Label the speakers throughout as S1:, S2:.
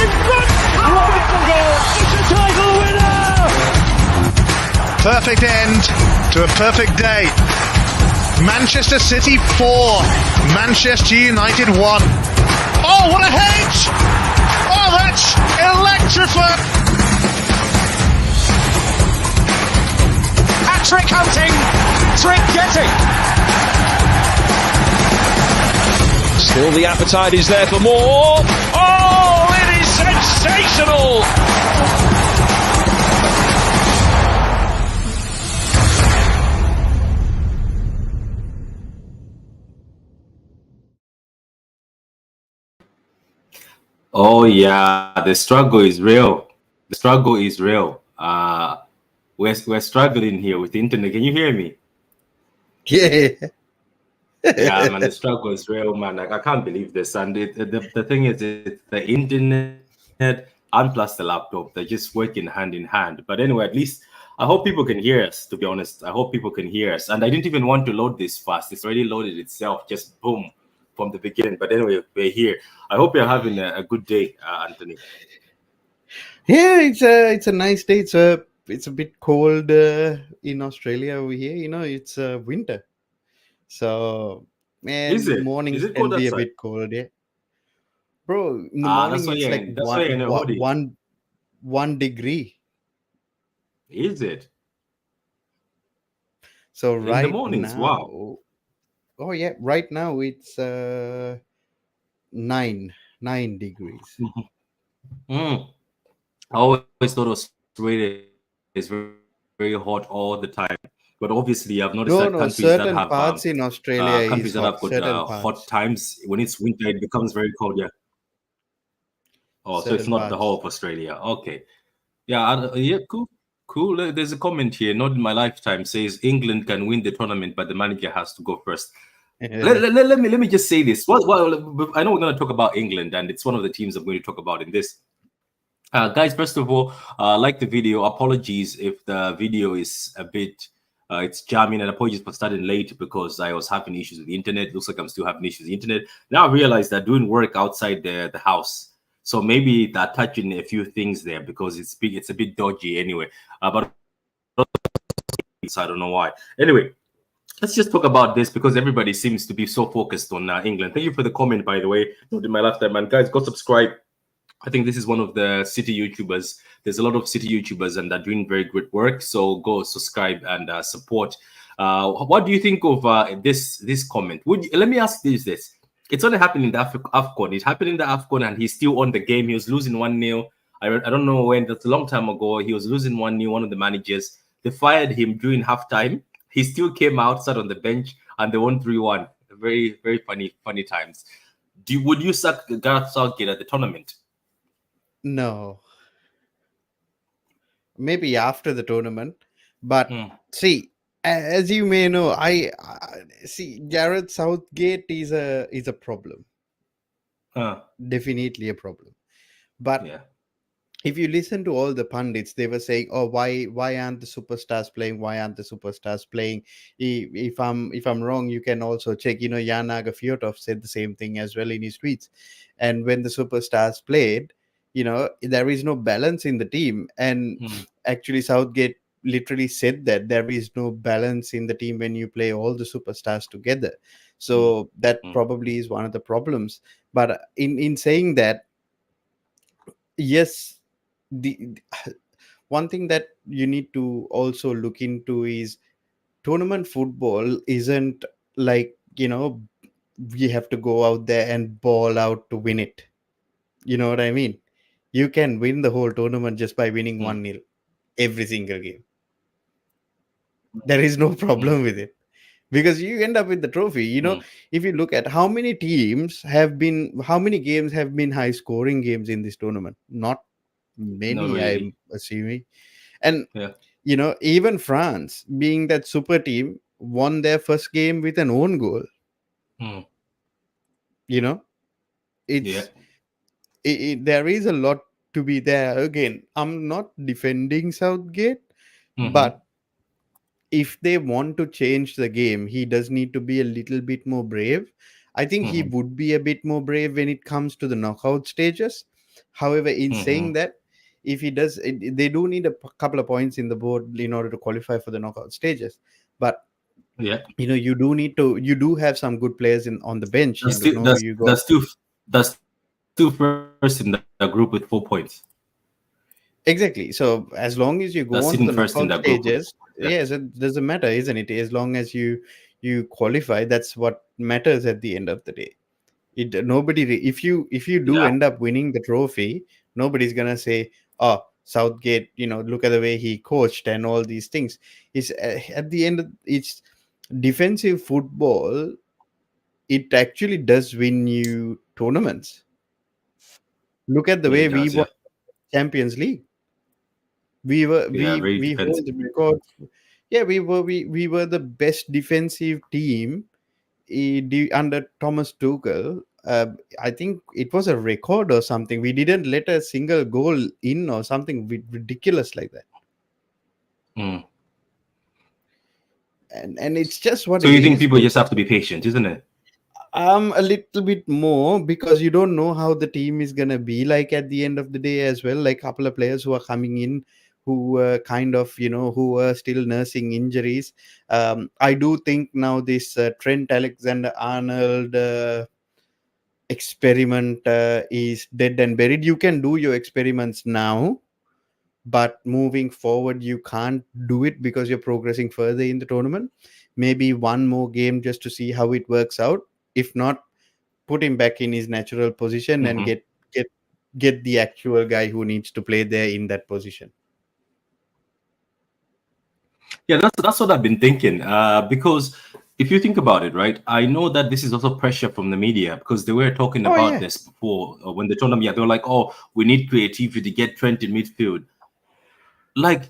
S1: in front. Wonderful goal. It's a title winner.
S2: Perfect end to a perfect day. Manchester City 4, Manchester United 1. Oh, what a hedge! Oh, that's electrifying!
S1: Hat-trick hunting. Trick getting. Still the appetite is there for more. Oh, it is sensational.
S3: Oh yeah, the struggle is real. The struggle is real. We're struggling here with the internet. Can you hear me?
S4: Yeah.
S3: Yeah, man, the struggle is real, man. Like I can't believe this. And the thing is, it's the internet and plus the laptop. They're just working hand in hand. But anyway, at least I hope people can hear us. To be honest, I hope people can hear us. And I didn't even want to load this fast. It's already loaded itself. Just boom from the beginning. But anyway, we're here. I hope you're having a good day, Anthony.
S4: Yeah, it's a nice day. It's a bit cold in Australia over here. It's winter, so
S3: Is
S4: man,
S3: it?
S4: mornings
S3: Is it
S4: can
S3: cold
S4: be a
S3: outside?
S4: bit cold. Yeah, bro. In the
S3: That's
S4: morning
S3: why
S4: it's like
S3: that's why you're in a hoodie.
S4: one degree.
S3: Is it?
S4: So
S3: In the
S4: right
S3: mornings,
S4: now,
S3: wow.
S4: oh yeah, right now it's 9 degrees.
S3: Mm. I always thought Australia is very, very hot all the time, but obviously I've noticed that
S4: No, certain
S3: have
S4: parts in Australia is
S3: countries that
S4: hot.
S3: have got
S4: Certain
S3: hot
S4: parts,
S3: times. When it's winter, it becomes very cold. Yeah. Oh, so it's
S4: certain
S3: not the whole
S4: parts.
S3: of Australia. Okay. Yeah. Yeah. Cool. Cool. There's a comment here. Not in my lifetime. Says England can win the tournament, but the manager has to go first. Let me just say this. Well, I know we're going to talk about England, and it's one of the teams I'm going to talk about in this. Guys, first of all, like the video. Apologies if the video is a bit it's jamming, and apologies for starting late because I was having issues with the internet. Looks like I'm still having issues with the internet. Now I realize that doing work outside the house, so maybe they're touching a few things there because it's big. It's a bit dodgy anyway. But I don't know why. Anyway, let's just talk about this because everybody seems to be so focused on England. Thank you for the comment, by the way. Not in my lifetime, man. Guys, go subscribe. I think this is one of the city YouTubers. There's a lot of city YouTubers and they're doing very good work. So go subscribe and support. What do you think of this comment? Let me ask this. It's only happened in the AFCON. It happened in the AFCON and he's still on the game. He was losing 1-0. I don't know when. That's a long time ago. He was losing 1-0. One of the managers. They fired him during halftime. He still came out, sat on the bench, and they won 3-1. Very, very funny times. Would you suck Gareth Southgate at the tournament?
S4: No, maybe after the tournament, but see, as you may know, I see Gareth Southgate is a problem. Definitely a problem. But
S3: yeah.
S4: If you listen to all the pundits, they were saying, "Oh, why aren't the superstars playing? Why aren't the superstars playing?" If I'm wrong, you can also check. Jan Agafiotov said the same thing as well in his tweets. And when the superstars played, there is no balance in the team. And actually, Southgate literally said that there is no balance in the team when you play all the superstars together. So that probably is one of the problems. But in saying that, yes, the one thing that you need to also look into is tournament football isn't like we have to go out there and ball out to win it. You know what I mean? You can win the whole tournament just by winning 1-0 every single game. There is no problem with it because you end up with the trophy. If you look at how many games have been high scoring games in this tournament, not many,
S3: Not really.
S4: I'm assuming. And even France, being that super team, won their first game with an own goal. It's there is a lot to be there. Again, I'm not defending Southgate, but if they want to change the game, he does need to be a little bit more brave. I think he would be a bit more brave when it comes to the knockout stages. However, in saying that, if he does, they do need a couple of points in the board in order to qualify for the knockout stages. But
S3: Yeah,
S4: you do have some good players on the bench.
S3: that's still
S4: You got
S3: that's still first in the group with 4 points.
S4: exactly. So as long as you go
S3: That's
S4: on to
S3: sitting
S4: the
S3: first in
S4: knockout
S3: that group.
S4: stages,
S3: Yeah.
S4: yes, it doesn't matter, isn't it? As long as you qualify, that's what matters at the end of the day. If you do
S3: Yeah.
S4: end up winning the trophy, nobody's gonna say, oh, Southgate, look at the way he coached and all these things. It's at the end it's defensive football. It actually does win you tournaments. Look at the way
S3: It
S4: we
S3: does, yeah.
S4: won Champions League. We were
S3: Yeah, very
S4: we hold
S3: defensive.
S4: the record. Yeah, we were the best defensive team under Thomas Tuchel. I think it was a record or something. We didn't let a single goal in or something ridiculous like that.
S3: Mm.
S4: And it's just what
S3: So
S4: it
S3: you think
S4: is.
S3: people just have to be patient, isn't it?
S4: A little bit more, because you don't know how the team is gonna be like at the end of the day as well. Like a couple of players who are coming in who were kind of who were still nursing injuries. I do think now this Trent Alexander-Arnold experiment is dead and buried. You can do your experiments now, but moving forward you can't do it because you're progressing further in the tournament. Maybe one more game just to see how it works out. If not, put him back in his natural position and get the actual guy who needs to play there in that position.
S3: Yeah, that's what I've been thinking. Because if you think about it, right, I know that this is also pressure from the media, because they were talking about this before when the tournament. Yeah, they were like, "Oh, we need creativity to get Trent in midfield." Like,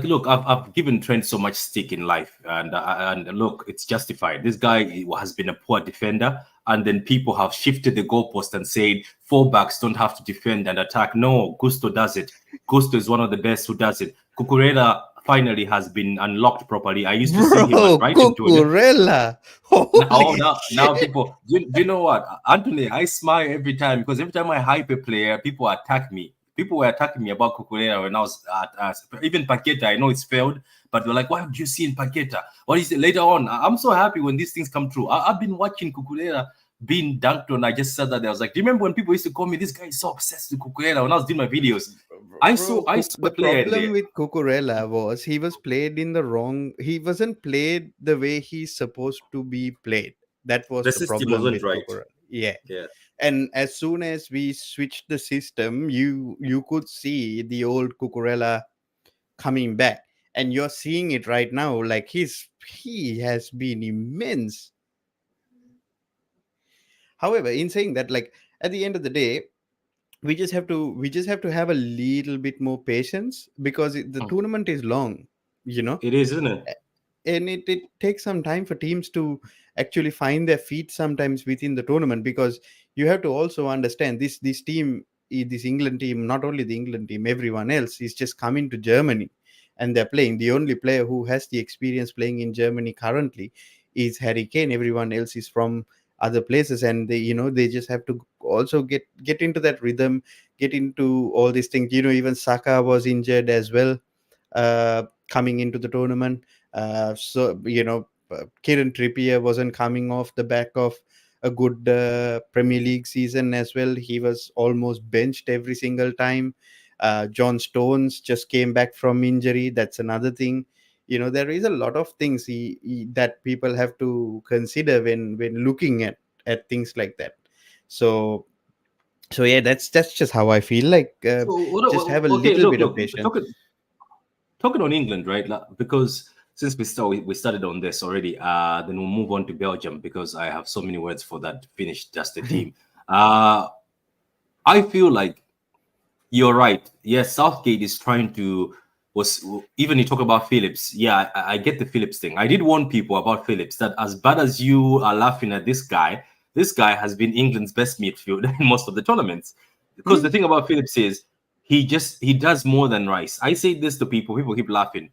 S3: look, I've given Trent so much stick in life, and look, it's justified. This guy has been a poor defender, and then people have shifted the goalpost and said fullbacks don't have to defend and attack. No, Gusto does it. Gusto is one of the best who does it. Cucurella finally has been unlocked properly. I used to see him at Brighton.
S4: Cucurella.
S3: Now people, do you know what, Anthony? I smile every time, because every time I hype a player, people attack me. People were attacking me about Cucurella when I was at even Paqueta. I know it's failed, but they're like, "Why would you see in Paqueta? What is it later on?" I'm so happy when these things come true. I've been watching Cucurella being dunked on. I just said that I was like, "Do you remember when people used to call me, this guy is so obsessed with Cucurella?" When I was doing my videos, I saw
S4: the problem with Cucurella was he was played in the wrong. He wasn't played the way he's supposed to be played. That was the problem with Cucurella. Yeah. And as soon as we switched the system, you could see the old Cucurella coming back, and you're seeing it right now. Like he has been immense. However, in saying that, like at the end of the day, we just have to have a little bit more patience, because the tournament is long.
S3: It is, isn't it?
S4: And it takes some time for teams to actually find their feet sometimes within the tournament, because you have to also understand this team, this England team, not only the England team, everyone else is just coming to Germany and they're playing. The only player who has the experience playing in Germany currently is Harry Kane. Everyone else is from other places, and they just have to also get into that rhythm, get into all these things. Even Saka was injured as well coming into the tournament. Kieran Trippier wasn't coming off the back of a good Premier League season as well. He was almost benched every single time. John Stones just came back from injury. That's another thing. There is a lot of things that people have to consider when looking at things like that. So yeah, that's just how I feel. Like just have a little bit of patience.
S3: Talking on England, right? Because since we started on this already, then we'll move on to Belgium, because I have so many words for that Finnish dusted team. I feel like you're right. Yes, Southgate is trying to. Even you talk about Phillips. Yeah, I get the Phillips thing. I did warn people about Phillips that as bad as you are laughing at this guy has been England's best midfielder in most of the tournaments. Because the thing about Phillips is he does more than Rice. I say this to people keep laughing.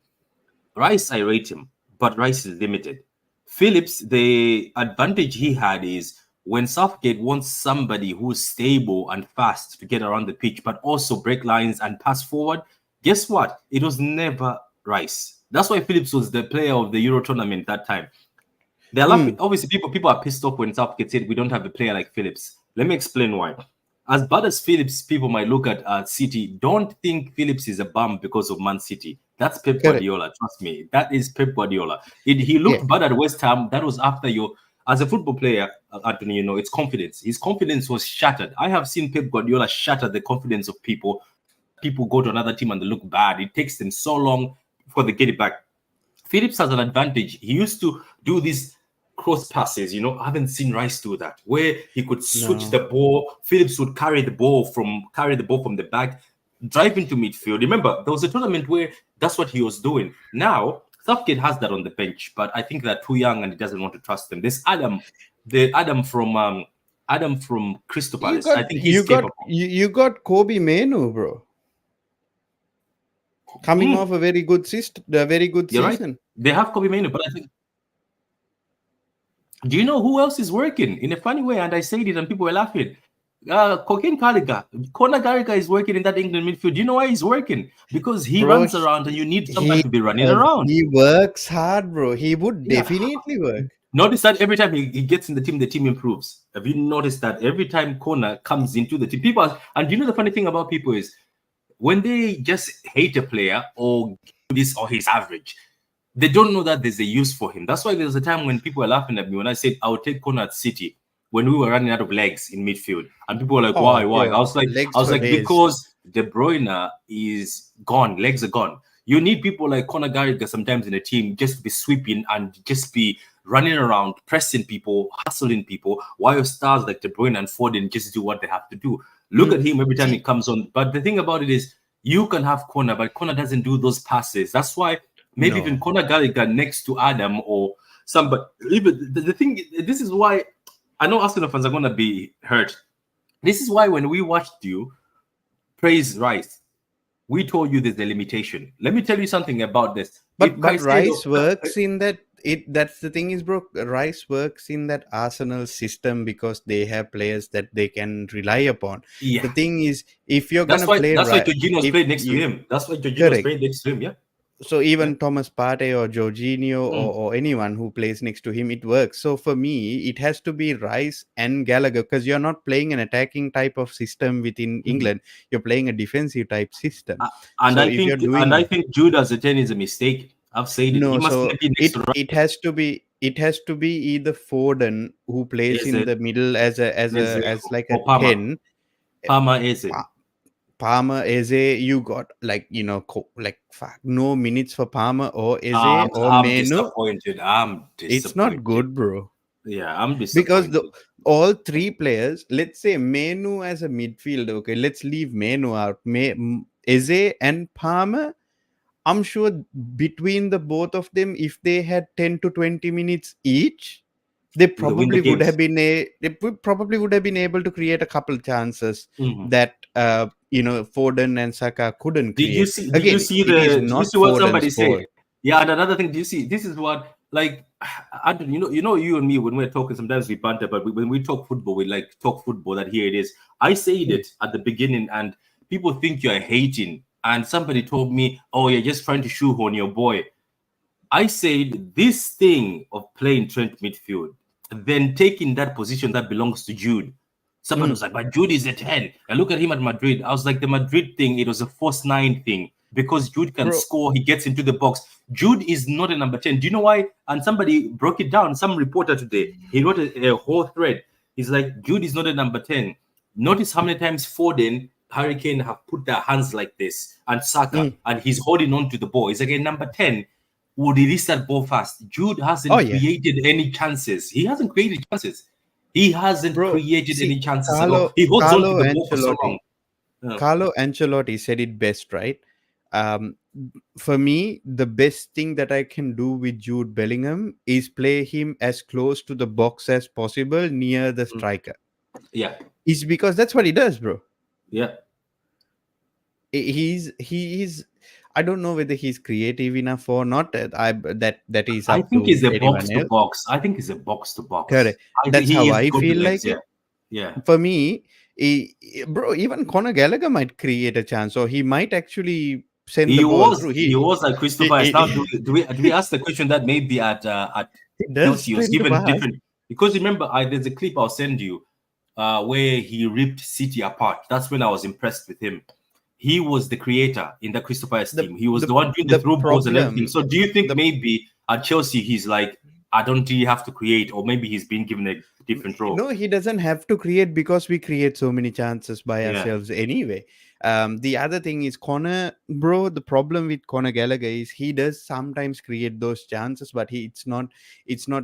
S3: Rice, I rate him, but Rice is limited. Phillips, the advantage he had is when Southgate wants somebody who's stable and fast to get around the pitch, but also break lines and pass forward, guess what? It was never Rice. That's why Phillips was the player of the Euro tournament that time. They're laughing. Obviously, people are pissed off when Southgate said we don't have a player like Phillips. Let me explain why. As bad as Phillips, people might look at City, don't think Phillips is a bum because of Man City. That's Pep Guardiola. Trust me. That is Pep Guardiola. He looked bad at West Ham. That was after as a football player, Anthony, it's confidence. His confidence was shattered. I have seen Pep Guardiola shatter the confidence of people. People go to another team and they look bad. It takes them so long before they get it back. Phillips has an advantage. He used to do these cross passes. I haven't seen Rice do that, where he could switch the ball. Phillips would carry the ball from the back, drive into midfield. Remember, there was a tournament where that's what he was doing. Now, Southgate has that on the bench, but I think they're too young and he doesn't want to trust them. There's Adam from Crystal Palace. I think he's capable.
S4: You got Kobe Mainoo, bro. Coming off a very good season.
S3: Right. They have Kobe Mainoo, but I think. Do you know who else is working in a funny way? And I said it, and people were laughing. Cocaine Gallagher. Conor Gallagher is working in that England midfield. Do you know why he's working? Because he runs around, and you need somebody to be running around.
S4: He works hard, bro. He would definitely work.
S3: Notice that every time he gets in the team improves. Have you noticed that every time Conor comes into the team, and you know the funny thing about people is when they just hate a player or this or he's average, they don't know that there's a use for him. That's why there was a time when people were laughing at me when I said I would take Conor at City when we were running out of legs in midfield, and people were like, "Why?
S4: Yeah.
S3: I was like, because De Bruyne is gone, legs are gone. You need people like Conor Gallagher sometimes in a team just to be sweeping and just be running around, pressing people, hustling people, while your stars like De Bruyne and Foden just do what they have to do. Look at him every time he comes on. But the thing about it is, you can have Conor, but Conor doesn't do those passes. That's why maybe even Conor Gallagher next to Adam or somebody. Even the thing, this is why I know Arsenal fans are going to be hurt. This is why when we watched you praise Rice, we told you there's a limitation. Let me tell you something about this.
S4: But Rice works in that. That's the thing is, bro. Rice works in that Arsenal system because they have players that they can rely upon.
S3: Yeah.
S4: The thing is, if you're gonna play,
S3: that's why Jorginho's played next to him. That's why Jorginho's played next to him. Yeah.
S4: So even Thomas Partey or Jorginho or anyone who plays next to him, it works. So for me, it has to be Rice and Gallagher because you're not playing an attacking type of system within England. You're playing a defensive type system.
S3: And I think Jude as a 10 is a mistake. I've said it.
S4: No, so it has to be either Foden who plays in the middle as like a
S3: Palmer.
S4: 10.
S3: Palmer Eze.
S4: Palmer, Eze, you got no minutes for Palmer or Eze or
S3: I'm
S4: Mainoo.
S3: disappointed.
S4: It's not good, bro.
S3: Yeah, I'm disappointed.
S4: Because all three players, let's say Mainoo as a midfielder, okay, let's leave Mainoo out. Eze and Palmer, I'm sure between the both of them, if they had 10 to 20 minutes each, they probably would have been able to create a couple chances that Foden and Saka couldn't create.
S3: Did you see what somebody said? Yeah, and another thing, do you see? This is what Anthony, you and me when we're talking, sometimes we banter, but when we talk football, we like talk football. That here it is. I said it at the beginning, and people think you're hating. And somebody told me, "Oh, you're just trying to shoehorn your boy." I said this thing of playing Trent midfield, then taking that position that belongs to Jude. Someone was like, "But Jude is a 10." I look at him at Madrid. I was like, the Madrid thing, it was a false 9 thing because Jude can score. He gets into the box. Jude is not a number 10. Do you know why? And somebody broke it down. Some reporter today, he wrote a whole thread. He's like, Jude is not a number 10. Notice how many times Foden, Harry Kane have put their hands like this, and Saka, and he's holding on to the ball. It's like a number 10 would release that ball fast. Jude hasn't created any chances. He hasn't created chances. He hasn't created any chances. He holds on to the ball for so long.
S4: Carlo Ancelotti said it best, right? For me, the best thing that I can do with Jude Bellingham is play him as close to the box as possible near the striker.
S3: Yeah.
S4: It's because that's what he does, bro.
S3: Yeah.
S4: He's I don't know whether he's creative enough or not. That is
S3: I
S4: up
S3: think
S4: to
S3: he's a box
S4: anyone
S3: to
S4: else.
S3: box. I think he's a box to box.
S4: Correct.
S3: I think
S4: That's
S3: he
S4: how
S3: is
S4: I
S3: good with
S4: feel
S3: legs.
S4: like
S3: Yeah,
S4: it.
S3: yeah.
S4: For me, bro, even Conor Gallagher might create a chance, or he might actually send the ball through.
S3: He was like
S4: He,
S3: Christopher. Now, do we ask the question that maybe at
S4: he does
S3: Chelsea he was
S4: sprint
S3: given
S4: fast.
S3: different, because remember there's a clip I'll send you where he ripped City apart. That's when I was impressed with him. He was the creator in the Crystal Palace team. He was the one doing the through balls and everything. So do you think maybe at Chelsea he's like, I don't really have to create, or maybe he's been given a different role?
S4: No, he doesn't have to create because we create so many chances by
S3: Yeah.
S4: ourselves anyway. The other thing is Conor, bro. The problem with Conor Gallagher is he does sometimes create those chances, but it's not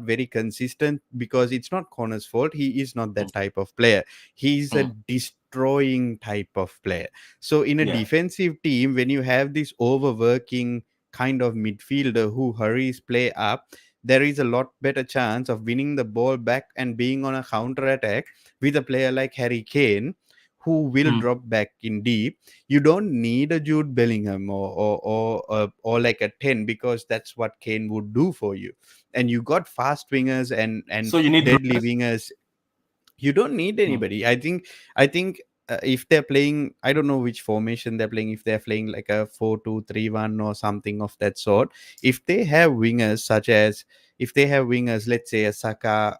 S4: very consistent because it's not Conor's fault. He is not that type of player. He's a destroying type of player. So in a
S3: Yeah.
S4: defensive team, when you have this overworking kind of midfielder who hurries play up, there is a lot better chance of winning the ball back and being on a counter attack with a player like Harry Kane, who will drop back in deep. You don't need a Jude Bellingham or like a 10, because that's what Kane would do for you. And you got fast wingers and
S3: So you need
S4: deadly wingers. You don't need anybody. I think if they're playing, I don't know which formation they're playing, if they're playing like a 4-2-3-1 or something of that sort, if they have wingers let's say a Saka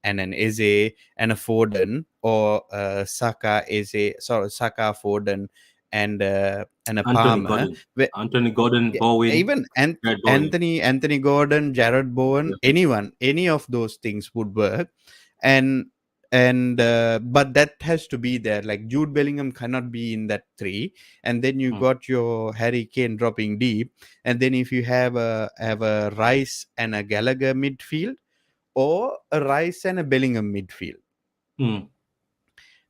S4: and an Eze and a Foden, or Saka Foden and a Palmer,
S3: Anthony Gordon, Bowen,
S4: even Anthony Gordon, Jared Bowen, any of those things would work. But that has to be there. Like Jude Bellingham cannot be in that 3, and then you got your Harry Kane dropping deep, and then if you have a Rice and a Gallagher midfield, or a Rice and a Bellingham midfield.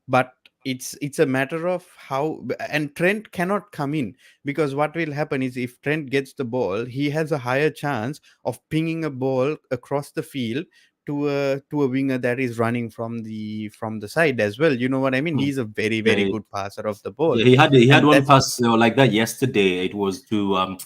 S4: But it's a matter of how, and Trent cannot come in, because what will happen is if Trent gets the ball, he has a higher chance of pinging a ball across the field to a winger that is running from the side as well. You know what I mean? He's a very, very good passer of the ball.
S3: Yeah, he had one pass like that yesterday. It was to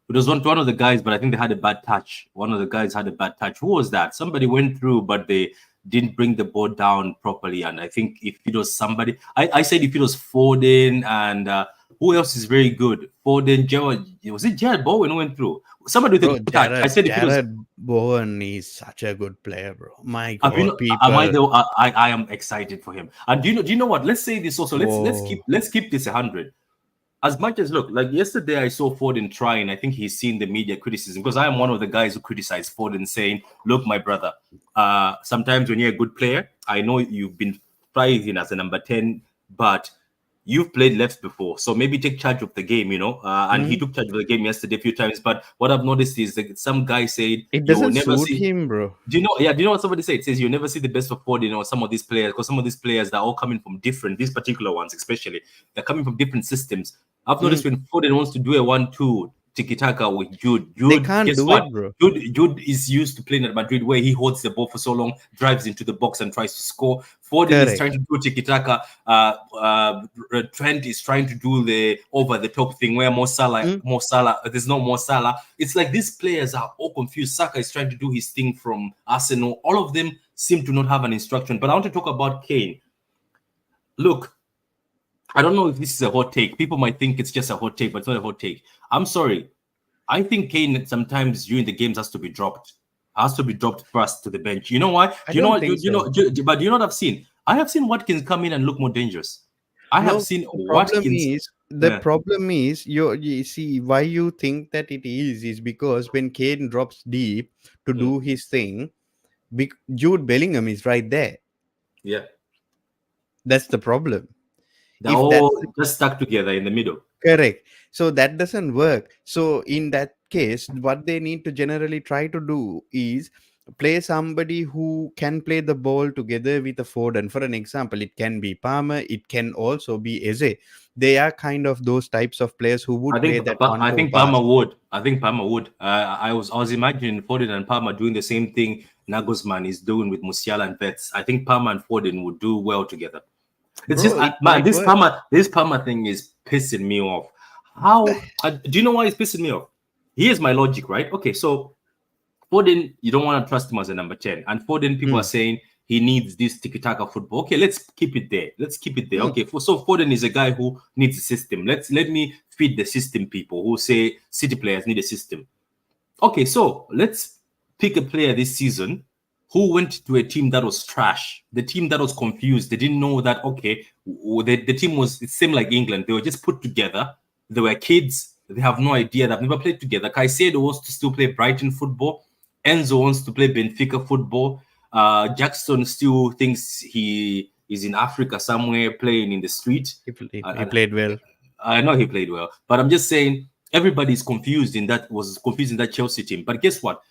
S3: it was one of the guys, but I think they had a bad touch. One of the guys had a bad touch. Who was that? Somebody went through, but they didn't bring the ball down properly. And I think if it was somebody, I said if it was Foden and who else is very good? Foden, Jared Bowen who went through? Somebody with a touch. I said
S4: Jared Bowen is such a good player, bro. My God,
S3: I am excited for him. And do you know what? Let's say this also. Let's keep this 100. As much as look, like yesterday I saw Foden trying. I think he's seen the media criticism, because I am one of the guys who criticize Foden, saying, look, my brother, sometimes when you're a good player, I know you've been thriving as a number 10, but you've played left before, so maybe take charge of the game, and he took charge of the game yesterday a few times. But what I've noticed is that some guy said
S4: it doesn't suit him, bro.
S3: Do you know what somebody said? It says you never see the best of Foden or some of these players, because some of these players, they're all coming from different, these particular ones especially, they're coming from different systems. I've noticed when Foden wants to do a 1-2 tiki-taka with Jude,
S4: they can't do it, bro.
S3: Jude is used to playing at Madrid, where he holds the ball for so long, drives into the box and tries to score. Foden is trying to do tiki-taka. Trent is trying to do the over-the-top thing, where Mo Salah, there's no Mo Salah. It's like these players are all confused. Saka is trying to do his thing from Arsenal. All of them seem to not have an instruction. But I want to talk about Kane. Look, I don't know if this is a hot take. People might think it's just a hot take, but it's not a hot take. I'm sorry. I think Kane sometimes during the games has to be dropped. First to the bench. You know why? But do you know what I've seen? I have seen Watkins come in and look more dangerous.
S4: The problem is you see why you think that it is because when Kane drops deep to do his thing, Jude Bellingham is right there.
S3: Yeah.
S4: That's the problem.
S3: They're all just stuck together in the middle.
S4: Correct. So that doesn't work. So in that case, what they need to generally try to do is play somebody who can play the ball together with a Foden. For an example, it can be Palmer. It can also be Eze. They are kind of those types of players who would play that.
S3: I think Palmer would. I was imagining Foden and Palmer doing the same thing Nagelsmann is doing with Musiala and Vets. I think Palmer and Foden would do well together. It's this Palmer thing is pissing me off. How do you know why it's pissing me off? Here's my logic, right? Okay, so Foden, you don't want to trust him as a number 10. And Foden, people are saying he needs this tiki-taka football. Okay, let's keep it there. Okay, so Foden is a guy who needs a system. Let me feed the system people who say City players need a system. Okay, so let's pick a player this season who went to a team that was trash, the team that was confused. They didn't know that, okay, the team was, it seemed like England. They were just put together. They were kids. They have no idea. They've never played together. Caicedo wants to still play Brighton football. Enzo wants to play Benfica football. Jackson still thinks he is in Africa somewhere playing in the street.
S4: He played well.
S3: I know he played well, but I'm just saying everybody's confused in that Chelsea team. But guess what?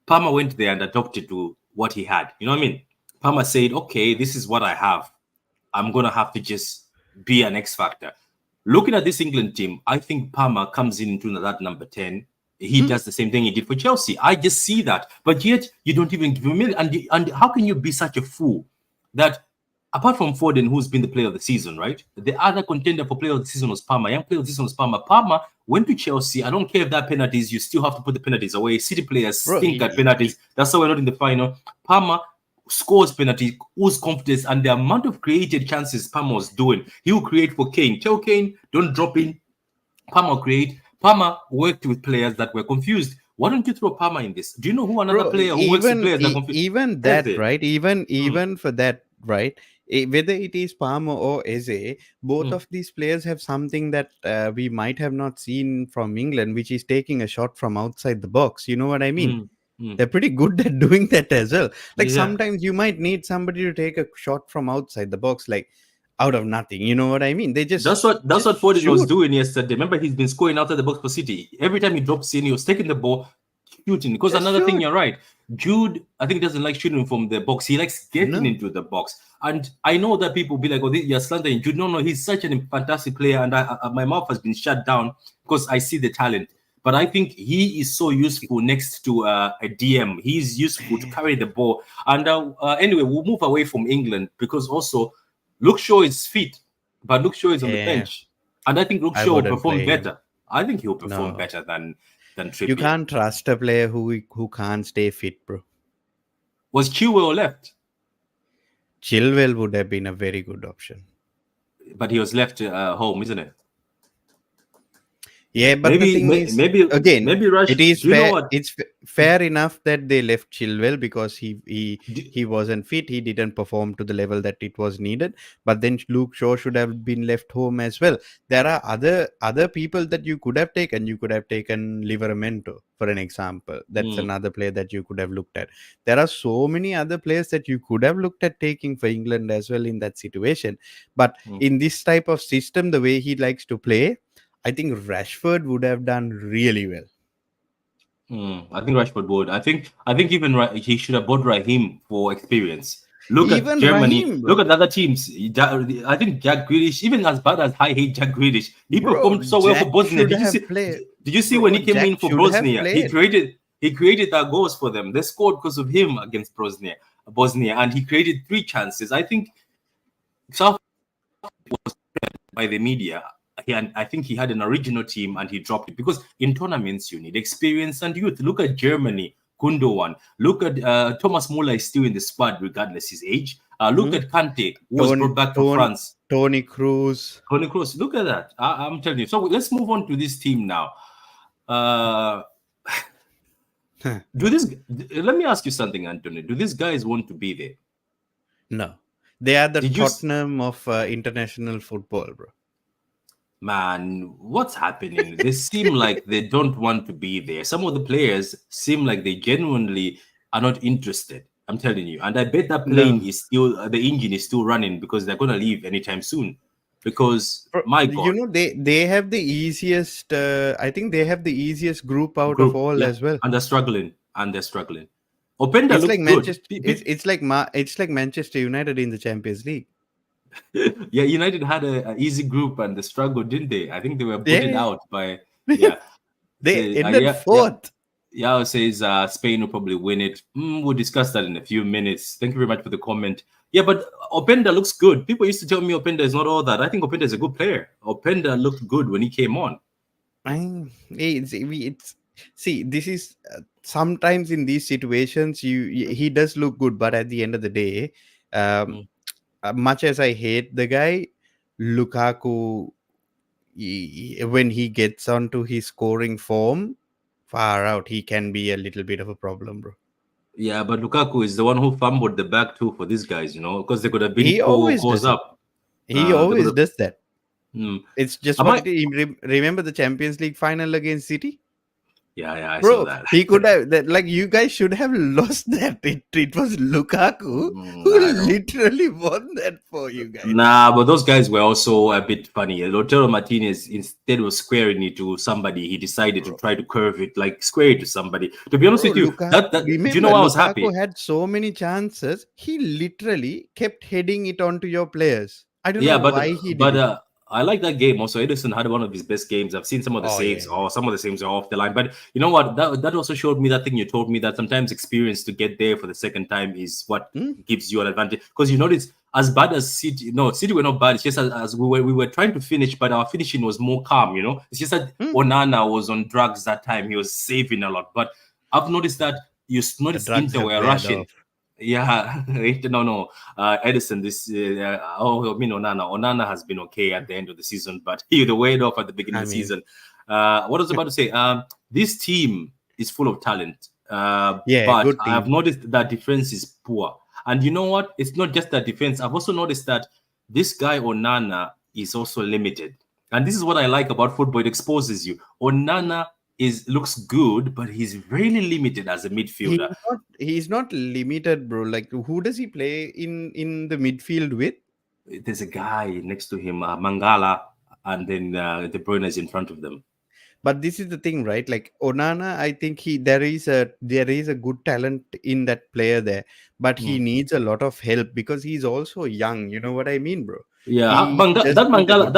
S3: Palmer went there and adopted to what he had. You know what I mean? Palmer said, okay, this is what I have. I'm going to have to just be an X factor. Looking at this England team, I think Palmer comes into that number 10. He does the same thing he did for Chelsea. I just see that. But yet, you don't even give him a minute. And how can you be such a fool that, apart from Foden, who's been the player of the season, right? The other contender for player of the season was Palmer. Young player of the season was Palmer. Palmer went to Chelsea. I don't care if that penalties, you still have to put the penalties away. City players stink at penalties. That's why we're not in the final. Palmer scores penalties, who's confidence, and the amount of created chances Palmer was doing. He will create for Kane. Tell Kane, don't drop in. Palmer create. Palmer worked with players that were confused. Why don't you throw Palmer in this? Do you know who another player who works with players that are confused?
S4: Even that, right? Even for that, right? Whether it is Palmer or Eze, both of these players have something that we might have not seen from England, which is taking a shot from outside the box. You know what I mean? They're pretty good at doing that as well. Like sometimes you might need somebody to take a shot from outside the box, like out of nothing. You know what I mean? They just
S3: that's what Foden was doing yesterday. Remember, he's been scoring out of the box for City. Every time he drops in, he was taking the ball, shooting. Because another thing, you're right. Jude, I think, doesn't like shooting from the box. He likes getting into the box. And I know that people be like, "Oh, you're slandering Jude." No, he's such a fantastic player, and my mouth has been shut down because I see the talent. But I think he is so useful next to a DM. He's useful to carry the ball. And anyway, we'll move away from England because also Luke Shaw is fit, but Luke Shaw is on the bench. And I think Luke Shaw will perform better. I think he'll perform better than Trippier.
S4: You can't trust a player who can't stay fit, bro.
S3: Was Chilwell left?
S4: Chilwell would have been a very good option.
S3: But he was left home, isn't it?
S4: Yeah, but the thing is, maybe Rush, it is fair. It's fair enough that they left Chilwell because he wasn't fit. He didn't perform to the level that it was needed. But then Luke Shaw should have been left home as well. There are other people that you could have taken. You could have taken Livramento, for an example. That's another player that you could have looked at. There are so many other players that you could have looked at taking for England as well in that situation. But in this type of system, the way he likes to play, I think Rashford would have done really well.
S3: I think Rashford would. I think even he should have bought Raheem for experience. Look even at Germany. Raheem, look at the other teams. I think Jack Grealish, even as bad as I hate Jack Grealish, he performed so well for Bosnia. Did you see when he came in for Bosnia? He created that goals for them. They scored because of him against Bosnia, and he created 3 chances. I think South was by the media. I think he had an original team and he dropped it because in tournaments you need experience and youth. Look at Germany, Gundogan. Look at Thomas Muller is still in the squad regardless his age. Look at Kante, who was brought back to France.
S4: Toni Kroos.
S3: Look at that. I'm telling you. So let's move on to this team now. Let me ask you something, Anthony. Do these guys want to be there?
S4: No. They are the Tottenham of international football, bro.
S3: Man, what's happening? They seem like they don't want to be there. Some of the players seem like they genuinely are not interested. I'm telling you. And I bet that plane is still, the engine is still running because they're going to leave anytime soon. Because, my God.
S4: You know, they have the easiest, I think they have the easiest group of all as well.
S3: And they're struggling. Openda
S4: it's
S3: looks
S4: like
S3: good.
S4: It's like Manchester United in the Champions League.
S3: Yeah, United had an easy group and they struggled, didn't they? I think they were booted out by
S4: they ended 4th.
S3: Yao says Spain will probably win it. We'll discuss that in a few minutes. Thank you very much for the comment. Yeah, but Openda looks good. People used to tell me Openda is not all that. I think Openda is a good player. Openda looked good when he came on.
S4: It's see, this is sometimes in these situations he does look good, but at the end of the day, um,
S3: Mm.
S4: much as I hate the guy, Lukaku, when he gets onto his scoring form, far out, he can be a little bit of a problem, bro.
S3: Yeah, but Lukaku is the one who fumbled the back too for these guys, because they could have been
S4: He
S3: four
S4: always
S3: goals
S4: does it.
S3: up.
S4: He
S3: They could
S4: always
S3: have.
S4: does that.
S3: Mm.
S4: It's just
S3: I
S4: what
S3: might.
S4: it is. Remember the Champions League final against City?
S3: Yeah, I saw
S4: Bro,
S3: that.
S4: he could have that, like, you guys should have lost that. It was Lukaku who
S3: I know.
S4: literally won that for you guys.
S3: Nah, but those guys were also a bit funny. Lautaro Martinez, instead of squaring it to somebody, he decided to
S4: Bro,
S3: try to curve it, like square it to somebody. To be honest
S4: bro,
S3: with you, that do you know
S4: remember
S3: why I was
S4: Lukaku
S3: happy?
S4: had so many chances. He literally kept heading it onto your players. I don't know
S3: Yeah,
S4: why he did
S3: but
S4: it.
S3: I like that game. Also, Edison had one of his best games. I've seen some of the
S4: Oh yeah,
S3: saves,
S4: yeah.
S3: or some of the saves are off the line. But you know what? That also showed me that thing you told me, that sometimes experience to get there for the second time is what
S4: Hmm?
S3: gives you an advantage. Because you notice, as bad as City, no, City were not bad. It's just as we were trying to finish, but our finishing was more calm. It's just that
S4: Hmm?
S3: Onana was on drugs that time. He was saving a lot. But I've noticed that you
S4: The
S3: notice
S4: drugs
S3: Inter
S4: have
S3: were
S4: weared
S3: rushing.
S4: off.
S3: Yeah, no. Edison, I mean, Onana has been okay at the end of the season, but he the way off at the beginning
S4: I
S3: of the
S4: mean,
S3: season. What I was about to say, this team is full of talent,
S4: yeah,
S3: but
S4: good
S3: I have
S4: team.
S3: noticed that defense is poor. And you know what? It's not just that defense. I've also noticed that this guy Onana is also limited. And this is what I like about football. It exposes you. Onana looks good, but he's really limited as a midfielder.
S4: He's not limited, bro. Like, who does he play in the midfield with?
S3: There's a guy next to him, Mangala, and then De Bruyne is in front of them.
S4: But this is the thing, right? Like Onana, I think there is a good talent in that player there, but he
S3: Mm.
S4: needs a lot of help because he's also young. You know what I mean, bro?
S3: Yeah,
S4: He does need a good.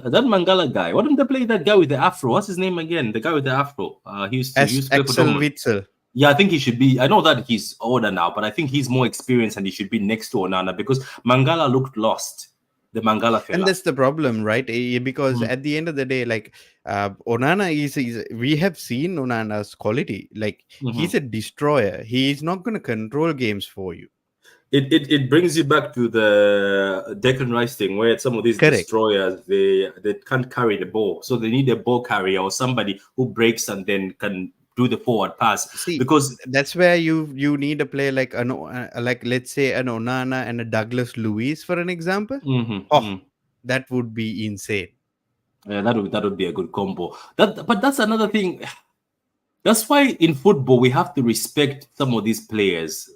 S3: That Mangala guy. Why don't they play that guy with the afro? What's his name again? The guy with the afro. He used to play for
S4: Axel
S3: Dortmund.
S4: Witzel.
S3: Yeah, I think he should be. I know that he's older now, but I think he's more experienced and he should be next to Onana because Mangala looked lost. The Mangala
S4: And
S3: fella.
S4: that's the problem, right? Because
S3: Mm.
S4: at the end of the day, like, Onana is we have seen Onana's quality. Like, he's
S3: Mhm.
S4: a destroyer. He is not going to control games for you.
S3: It brings you back to the Declan Rice thing, where some of these
S4: Correct.
S3: destroyers they can't carry the ball, so they need a ball carrier or somebody who breaks and then can do the forward pass.
S4: See,
S3: Because
S4: that's where you need a player like like, let's say, an Onana and a Douglas Luiz, for an example.
S3: Mhm,
S4: Oh,
S3: mhm.
S4: that would be insane.
S3: Yeah, that would be a good combo. But that's another thing. That's why in football we have to respect some of these players.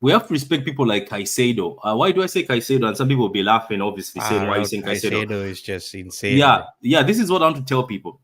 S3: We have to respect people like Caicedo. Why do I say Caicedo? And some people will be laughing, obviously, saying,
S4: Far
S3: "Why are you
S4: out,
S3: saying Caicedo?"
S4: Caicedo is just insane,
S3: Yeah,
S4: bro.
S3: yeah. This is what I want to tell people.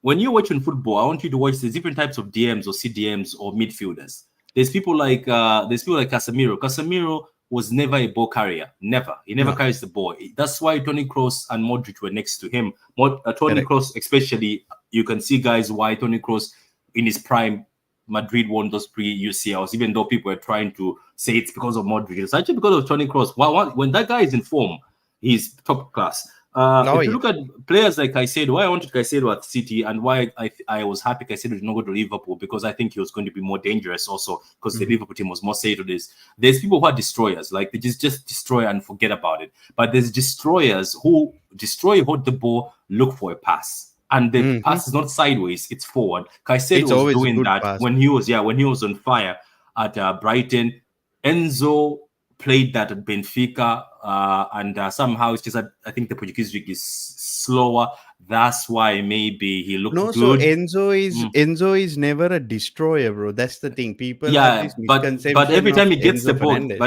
S3: When you're watching football, I want you to watch the different types of DMs or CDMs or midfielders. There's people like Casemiro. Casemiro was never a ball carrier. Never. He never
S4: No,
S3: carries the ball. That's why Toni Kroos and Modric were next to him. Toni
S4: correct.
S3: Kroos, especially, you can see guys why Toni Kroos in his prime, Madrid won those pre-UCLs, even though people were trying to say it's because of Modric. It's actually because of Toni Kroos. When that guy is in form, he's top class.
S4: Oh
S3: If you
S4: yeah.
S3: look at players like Caicedo, why I wanted Caicedo at City and why I was happy Caicedo did not go to Liverpool, because I think he was going to be more dangerous also because the
S4: Mhm.
S3: Liverpool team was more settled. There's people who are destroyers, like they just destroy and forget about it. But there's destroyers who destroy, hold the ball, look for a pass. And the
S4: Mhm.
S3: pass is not sideways, it's forward. Caicedo
S4: It's
S3: was
S4: always a
S3: doing
S4: good
S3: that
S4: pass.
S3: when he was on fire at Brighton. Enzo played that at Benfica, and somehow it's just that I think the Portuguese league is slower. That's why maybe he looked
S4: No, so
S3: good.
S4: Enzo is never a destroyer, bro. That's the thing. People have
S3: Yeah,
S4: this
S3: but
S4: misconception
S3: every
S4: of
S3: time he gets the
S4: Enzo
S3: ball,
S4: Fernandez.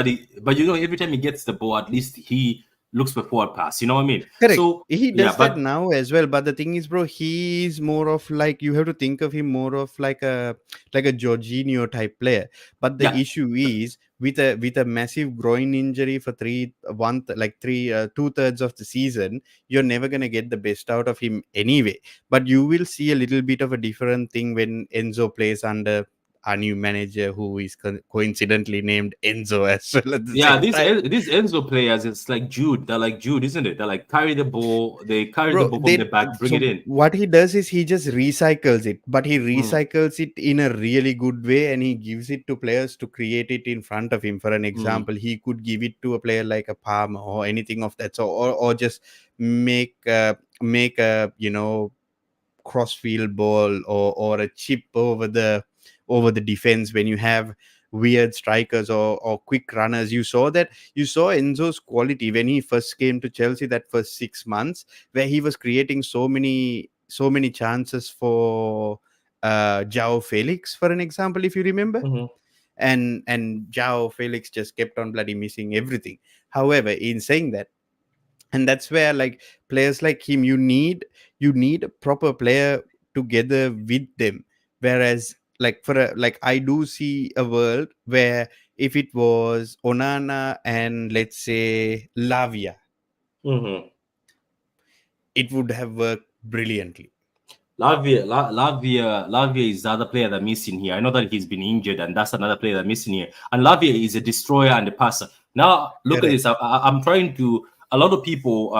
S3: but every time he gets the ball, at least he looks for forward pass. You know what I mean?
S4: Correct.
S3: So
S4: He
S3: yeah,
S4: does that
S3: but
S4: now as well. But the thing is, bro, he's more of like, you have to think of him more of like a Jorginho type player. But the
S3: yeah,
S4: issue is, with a massive groin injury for three 2/3 of the season, you're never gonna get the best out of him anyway. But you will see a little bit of a different thing when Enzo plays our new manager, who is coincidentally named Enzo as well at the
S3: Yeah,
S4: same time.
S3: these Enzo players, it's like Jude. They're like Jude, isn't it? They're like carry the ball, they carry the
S4: Bro,
S3: ball from the back, bring
S4: so
S3: it in.
S4: what he does is he just recycles it, but he
S3: Mm,
S4: recycles it in a really good way, and he gives it to players to create it in front of him. For an
S3: mm,
S4: example, he could give it to a player like a Palmer or anything of that, so or just make a crossfield ball or a chip over the defense when you have weird strikers or quick runners. You saw Enzo's quality when he first came to Chelsea, that first 6 months, where he was creating so many chances for João Felix, for an example, if you remember.
S3: mhm.
S4: And João Felix just kept on bloody missing everything. However, in saying that, and that's where, like, players like him, you need a proper player together with them. Whereas, like, I do see a world where if it was Onana and, let's say, Lavia,
S3: Mhm.
S4: it would have worked brilliantly.
S3: Lavia is the other player that's missing here. I know that he's been injured, and that's another player that's missing here. And Lavia is a destroyer and a passer. Now, look at
S4: Correct.
S3: this. I'm trying to. A lot of people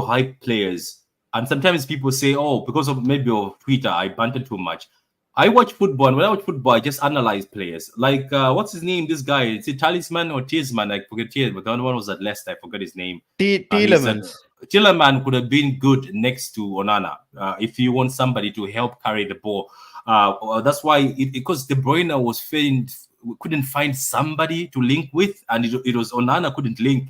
S3: hype players, and sometimes people say, "Oh, because of maybe of Twitter, I banter too much." I watch football, and when I watch football, I just analyze players. Like, what's his name? This guy, is it Talisman or Tisman? I forget his, but the other one was at Leicester. I forgot his name.
S4: Tielemans.
S3: Tielemans could have been good next to Onana if you want somebody to help carry the ball. That's why, because De Bruyne couldn't find somebody to link with, and it was Onana couldn't link.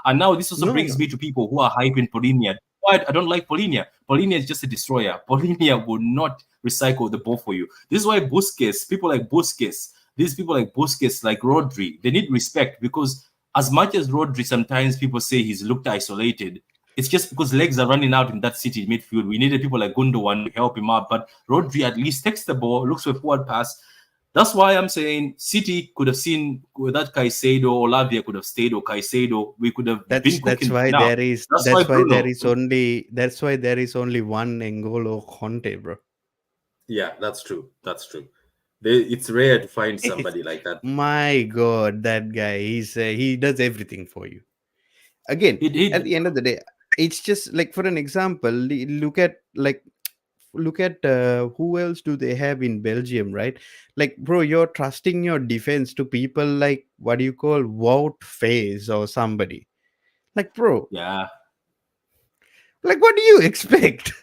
S3: And now this also brings me to people who are hyping Polinia. Why I don't like Polinia. Polinia is just a destroyer. Polinia will not recycle the ball for you. This is why people like Busquets, like Rodri, they need respect, because as much as Rodri, sometimes people say he's looked isolated, it's just because legs are running out in that City midfield. We needed people like Gundogan to help him out, but Rodri at least takes the ball, looks for a forward pass. That's why I'm saying City could have seen that Caicedo or Lavia could have stayed, or Caicedo. We could have been cooking.
S4: That's why
S3: now.
S4: there is only one N'Golo Conte, bro.
S3: Yeah, that's true. It's rare to find somebody like that.
S4: My God, that guy, he does everything for you. Again, at the end of the day, it's just like, for an example, look at who else do they have in Belgium, right? Like, bro, you're trusting your defense to people like, what do you call, Wout Faes or somebody. Like, bro,
S3: Yeah.
S4: like, what do you expect?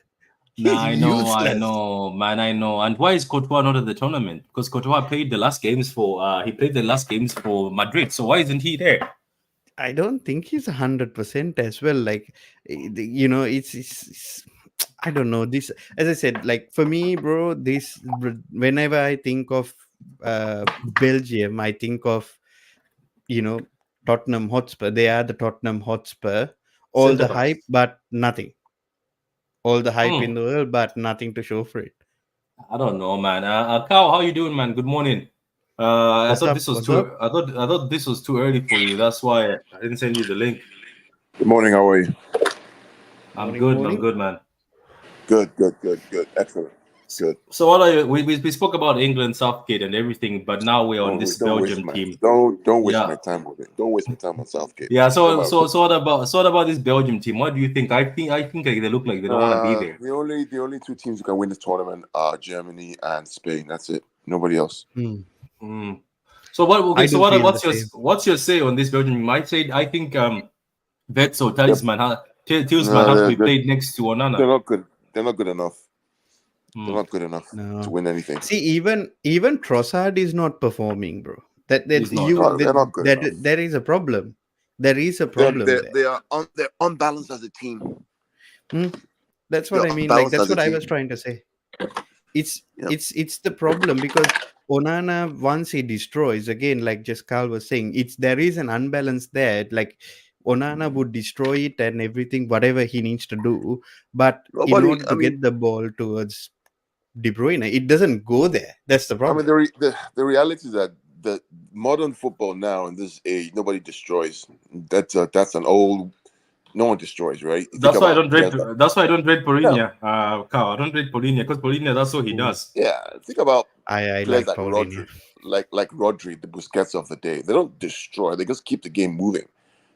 S3: I know, man. I know. And why is Courtois not at the tournament? Because Courtois played the last games for Madrid. So why isn't he there?
S4: I don't think he's 100% as well. Like, it's I don't know. This, as I said, like, for me, bro, whenever I think of Belgium, I think of, Tottenham Hotspur. They are the Tottenham Hotspur. All the hype, but nothing. All the hype in the world, but nothing to show for it.
S3: I don't know, man. Kao, how you doing, man? Good morning. I thought this was too early for you. That's why I didn't send you the link.
S5: Good morning. How are you?
S3: I'm good, man.
S5: Good. Excellent. Good.
S3: So what are you? We spoke about England, Southgate, and everything, but now we're on this Belgium team.
S5: Don't waste my time with it. Don't waste my time on Southgate.
S3: Yeah. So what about this Belgium team? What do you think? I think they look like they don't want to be there.
S5: The only two teams who can win this tournament are Germany and Spain. That's it. Nobody else.
S3: So what's your say on this Belgium team? I think Witsel, Talisman, Tielemans has to be played next to Onana.
S5: They're not good. They're not good enough. They're not good enough to win anything.
S4: See, even Trossard is not performing, bro. They're not good enough. There is a problem. There is a problem.
S5: They're unbalanced as a team.
S4: That's what I mean. Like, that's what I was trying to say. It's the problem, because Onana, once he destroys, again, like just Carl was saying, there is an unbalance there. Like, Onana would destroy it and everything, whatever he needs to do, but in order to get the ball towards De Bruyne, it doesn't go there. That's the problem.
S5: I mean, the reality is that the modern football now in this age, nobody destroys. That's an old No one destroys, right?
S3: That's why I don't rate. That's why I don't rate Paulinho. Carl, I don't rate Paulinho because Paulinho, that's what he does.
S5: Yeah, think about
S4: I
S5: players
S4: like
S5: like
S4: Paulinho.
S5: Rodri, like Rodri, the Busquets of the day. They don't destroy. They just keep the game moving.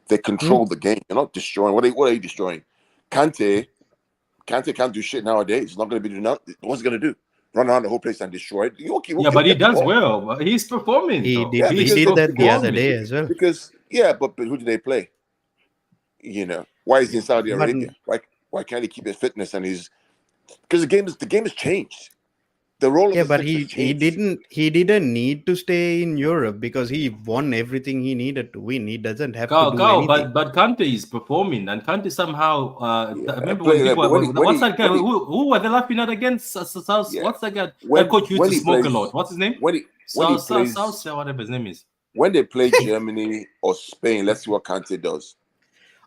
S5: They control the game. They're not destroying. What are you destroying? Kante can't do shit nowadays. He's not going to be doing nothing. What's he going to do? Run around the whole place and destroy it?
S3: But he does well. He's performing.
S4: He
S3: though.
S4: did,
S5: Yeah,
S4: he did that the other day as well.
S5: Because but who do they play? Why is he in Saudi Arabia? Why can't he keep his fitness and his? Because the game has changed. The role of
S4: but he didn't need to stay in Europe because he won everything he needed to win. He doesn't have to do anything.
S3: But Kante is performing, and Kante somehow. Remember when people what's that guy? Who were they laughing at against? What's that guy? That coach used to smoke a lot. What's his name? Whatever his name is.
S5: When they play Germany or Spain, let's see what Kante does.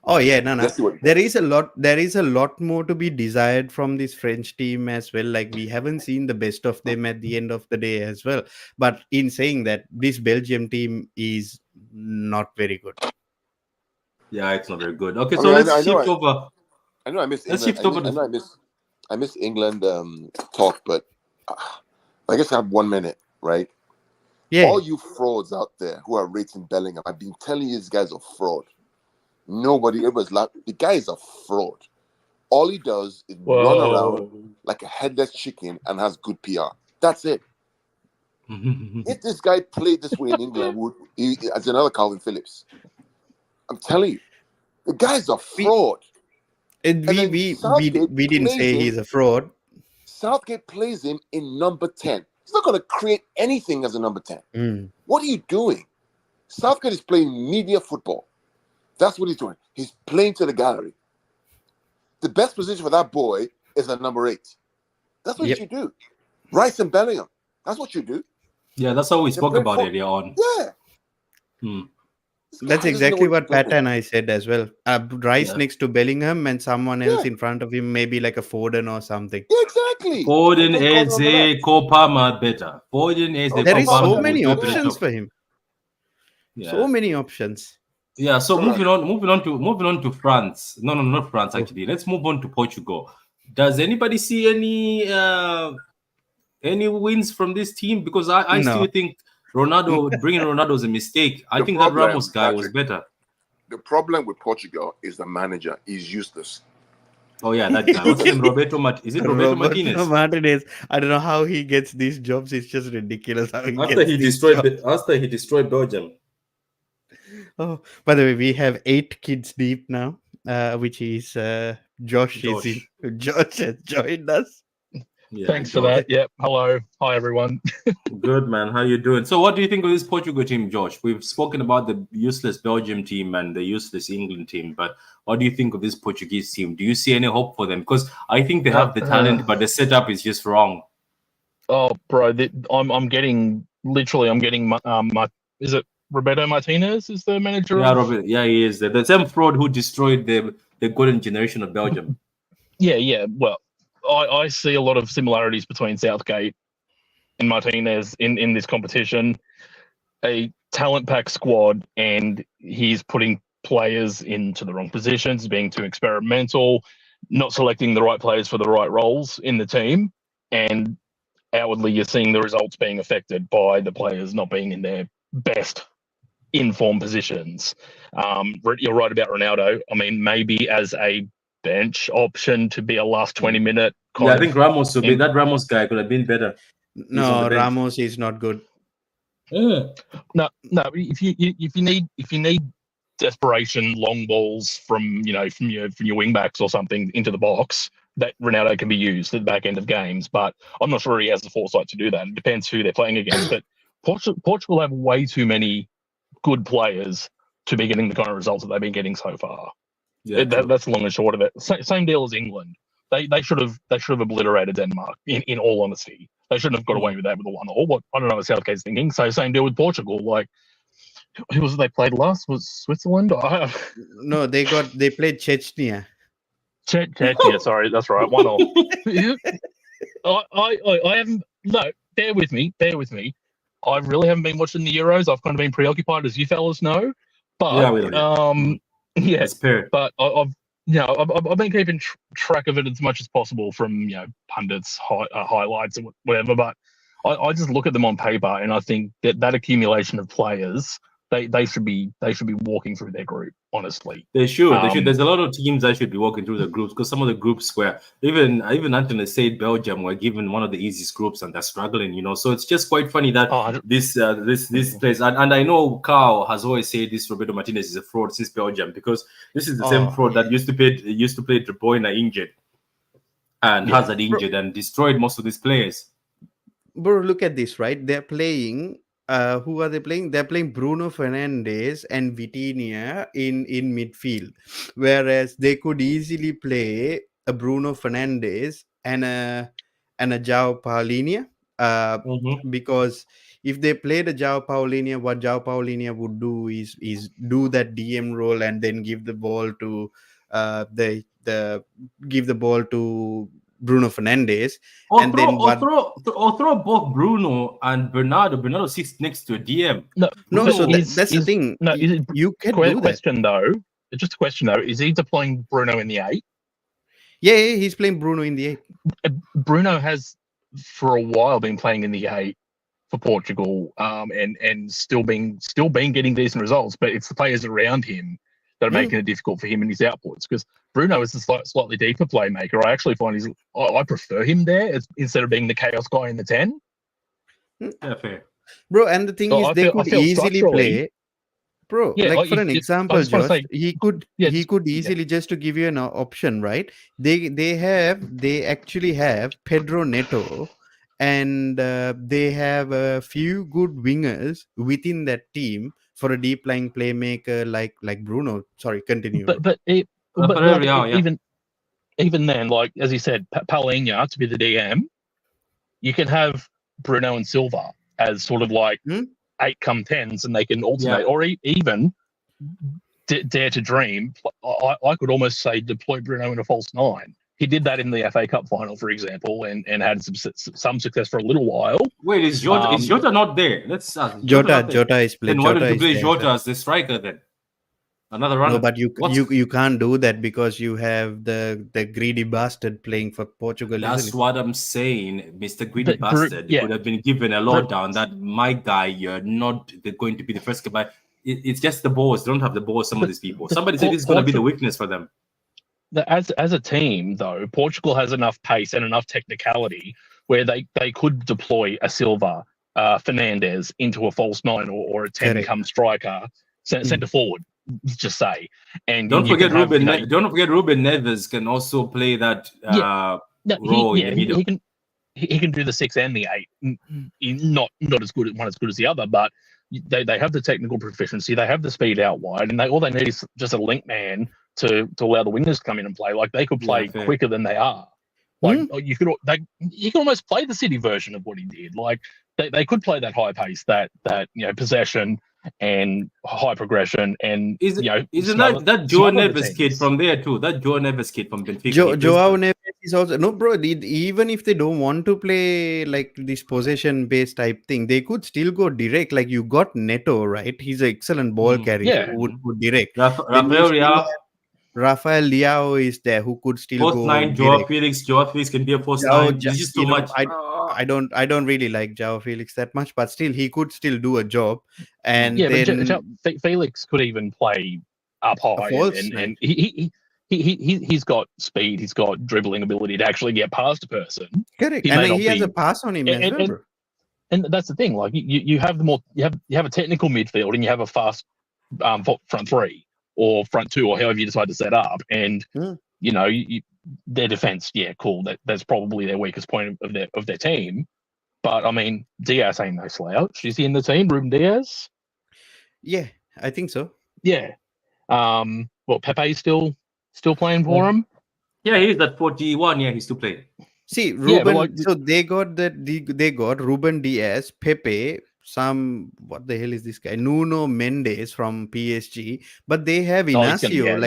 S4: Oh yeah, no. There is a lot more to be desired from this French team as well. Like we haven't seen the best of them at the end of the day as well. But in saying that, this Belgium team is not very good.
S3: Yeah, it's not very good. Okay, so let's shift over.
S5: I know I miss England. I miss England talk, but I guess I have 1 minute, right?
S4: Yeah.
S5: All you frauds out there who are rating Bellingham, I've been telling you this guy's a fraud. Nobody ever is like the guy is a fraud. All he does is run around like a headless chicken and has good PR. That's it. If this guy played this way in England, as another Calvin Phillips. I'm telling you, the guy's a fraud.
S4: We didn't say he's a fraud.
S5: Southgate plays him in number 10. He's not going to create anything as a number 10. What are you doing? Southgate is playing media football. That's what he's doing. He's playing to the gallery. The best position for that boy is at number 8. That's what you do. Rice and Bellingham. That's what you do.
S3: Yeah, that's how we spoke about earlier on.
S5: Yeah.
S4: That's exactly what Pat and I said as well. Rice next to Bellingham and someone else in front of him, maybe like a Foden or something.
S5: Yeah, exactly.
S3: Foden, Eze, Kopama better. Foden, Eze,
S4: there is so many options for him.
S3: Yeah.
S4: So many options.
S3: Yeah, so moving on to France. No, not France actually. Let's move on to Portugal. Does anybody see any wins from this team? Because I still think bringing Ronaldo was a mistake. I think that Ramos guy was better.
S5: The problem with Portugal is the manager. He's useless.
S3: Oh yeah, that guy. What's his name? Is it Roberto Martinez?
S4: I don't know how he gets these jobs. It's just ridiculous how
S3: after he destroyed Belgium.
S4: Oh, by the way, we have 8 kids deep now, which is Josh. Josh has joined us.
S6: Yeah, thanks for that. Yep. Hello. Hi, everyone.
S3: Good, man. How you doing? So what do you think of this Portugal team, Josh? We've spoken about the useless Belgium team and the useless England team, but what do you think of this Portuguese team? Do you see any hope for them? Because I think they have the talent, but the setup is just wrong.
S6: Oh, bro, I'm getting is it Roberto Martinez is the manager?
S3: Yeah, Robert. Yeah, he is. The same fraud who destroyed the golden generation of Belgium.
S6: Yeah. Well, I see a lot of similarities between Southgate and Martinez in this competition. A talent-packed squad, and he's putting players into the wrong positions, being too experimental, not selecting the right players for the right roles in the team, and outwardly you're seeing the results being affected by the players not being in their best in-form positions. You're right about Ronaldo. I mean, maybe as a bench option to be a last 20-minute.
S3: I think Ramos would be that Ramos guy could have been better.
S4: No, Ramos is not good.
S6: No. If you need desperation long balls from your wing backs or something into the box, that Ronaldo can be used at the back end of games. But I'm not sure he has the foresight to do that. It depends who they're playing against. But Portugal have way too many good players to be getting the kind of results that they've been getting so far. Yeah, that's the long and short of it. Same deal as England. They should have obliterated Denmark. In all honesty, they shouldn't have got away with that with a 1-1. What I don't know what Southgate's thinking. So same deal with Portugal. Like, who was it they played last? Was Switzerland?
S4: No, they played Chechnya.
S6: Chechnya, sorry, that's right. 1-1. I haven't. No, bear with me. I really haven't been watching the Euros. I've kind of been preoccupied, as you fellas know. But
S3: yeah, that's fair.
S6: But I've been keeping track of it as much as possible from pundits, highlights, and whatever. But I just look at them on paper, and I think that accumulation of players, they should be walking through their group. Honestly,
S3: they should. There's a lot of teams that should be walking through the groups, because some of the groups where even Anthony said Belgium were given one of the easiest groups and they're struggling. So it's just quite funny that this place, and I know Carl has always said this Roberto Martinez is a fraud since Belgium, because this is the same fraud that used to play De Bruyne injured and Hazard injured and destroyed most of these players.
S4: Bro, look at this, right? They're playing. Who are they playing? They're playing Bruno Fernandes and Vitinha in midfield, whereas they could easily play a Bruno Fernandes and a João Paulinho. Because if they play the João Paulinho, what João Paulinho would do is do that DM role and then give the ball to Bruno Fernandes,
S3: or throw both Bruno and Bernardo. Bernardo sits next to a DM.
S4: That's the thing. No, you can do that.
S6: Just a question though: is he deploying Bruno in the 8?
S4: Yeah, he's playing Bruno in the 8.
S6: Bruno has for a while been playing in the 8 for Portugal, and still been getting decent results. But it's the players around him that are making it difficult for him in his outputs, because Bruno is a slightly deeper playmaker. I actually find I prefer him there instead of being the chaos guy in the 10.
S3: Yeah, fair.
S4: Bro, and the thing is, they could easily play. Bro, for an example, Josh, he could easily, just to give you an option, right? They actually have Pedro Neto, and they have a few good wingers within that team for a deep lying playmaker like Bruno. Sorry, continue.
S6: Even then, like as you said, Paulinho to be the DM, you can have Bruno and Silva as sort of like 8-10s, and they can alternate, or even dare to dream. I could almost say deploy Bruno in a false 9. He did that in the FA Cup final, for example, and had some success for a little while.
S3: Wait, is Jota not there? Let's
S4: Jota is playing.
S3: Then why don't you play Jota as the striker then? Another runner.
S4: No, but you can't do that because you have the greedy bastard playing for Portugal.
S3: That's what I'm saying, Mr. Greedy Bastard. Could have been given a lowdown that my guy, you're not going to be the first guy. It's just the balls. They don't have the balls. Some of these people. Somebody said this is going to be the weakness for them.
S6: As a team, though, Portugal has enough pace and enough technicality where they could deploy a Silva, Fernandes into a false 9 or a 10 come striker, centre forward. Just say, and
S3: don't forget Ruben Neves can also play that role in the middle.
S6: He can do the 6 and the 8. Not as good as the other, but they have the technical proficiency. They have the speed out wide, and all they need is just a link man to allow the wingers to come in and play. Like they could play quicker than they are. Like you can almost play the City version of what he did. Like they could play that high pace, that possession and high progression, and isn't
S3: that Joao Neves kid from there too? That Joao Neves kid from Benfica.
S4: Joao Neves is also bro. Even if they don't want to play like this possession based type thing, they could still go direct. Like you got Neto, right? He's an excellent ball carrier who would direct. Rafael Leao is there who could still
S3: post
S4: go
S3: 9. Joao Felix can be a post 9. It's just too much.
S4: I don't really like Joao Felix that much, but still he could still do a job. And
S6: but Felix could even play up high, and he's got speed. He's got dribbling ability to actually get past a person.
S4: Correct, and he has a pass on him as well.
S6: And that's the thing. Like you have you have a technical midfield, and you have a fast front 3 or front 2, or however you decide to set up, and their defense, cool. That's probably their weakest point of their team. But I mean, Diaz ain't no slouch. Is he in the team, Ruben Diaz?
S4: Yeah, I think so.
S6: Yeah. Well, Pepe's still playing for him.
S3: Yeah, he's at 41. Yeah, he's still playing.
S4: See, Ruben. So they got Ruben Diaz, Pepe. What the hell is this guy? Nuno Mendes from PSG, but they have Inacio,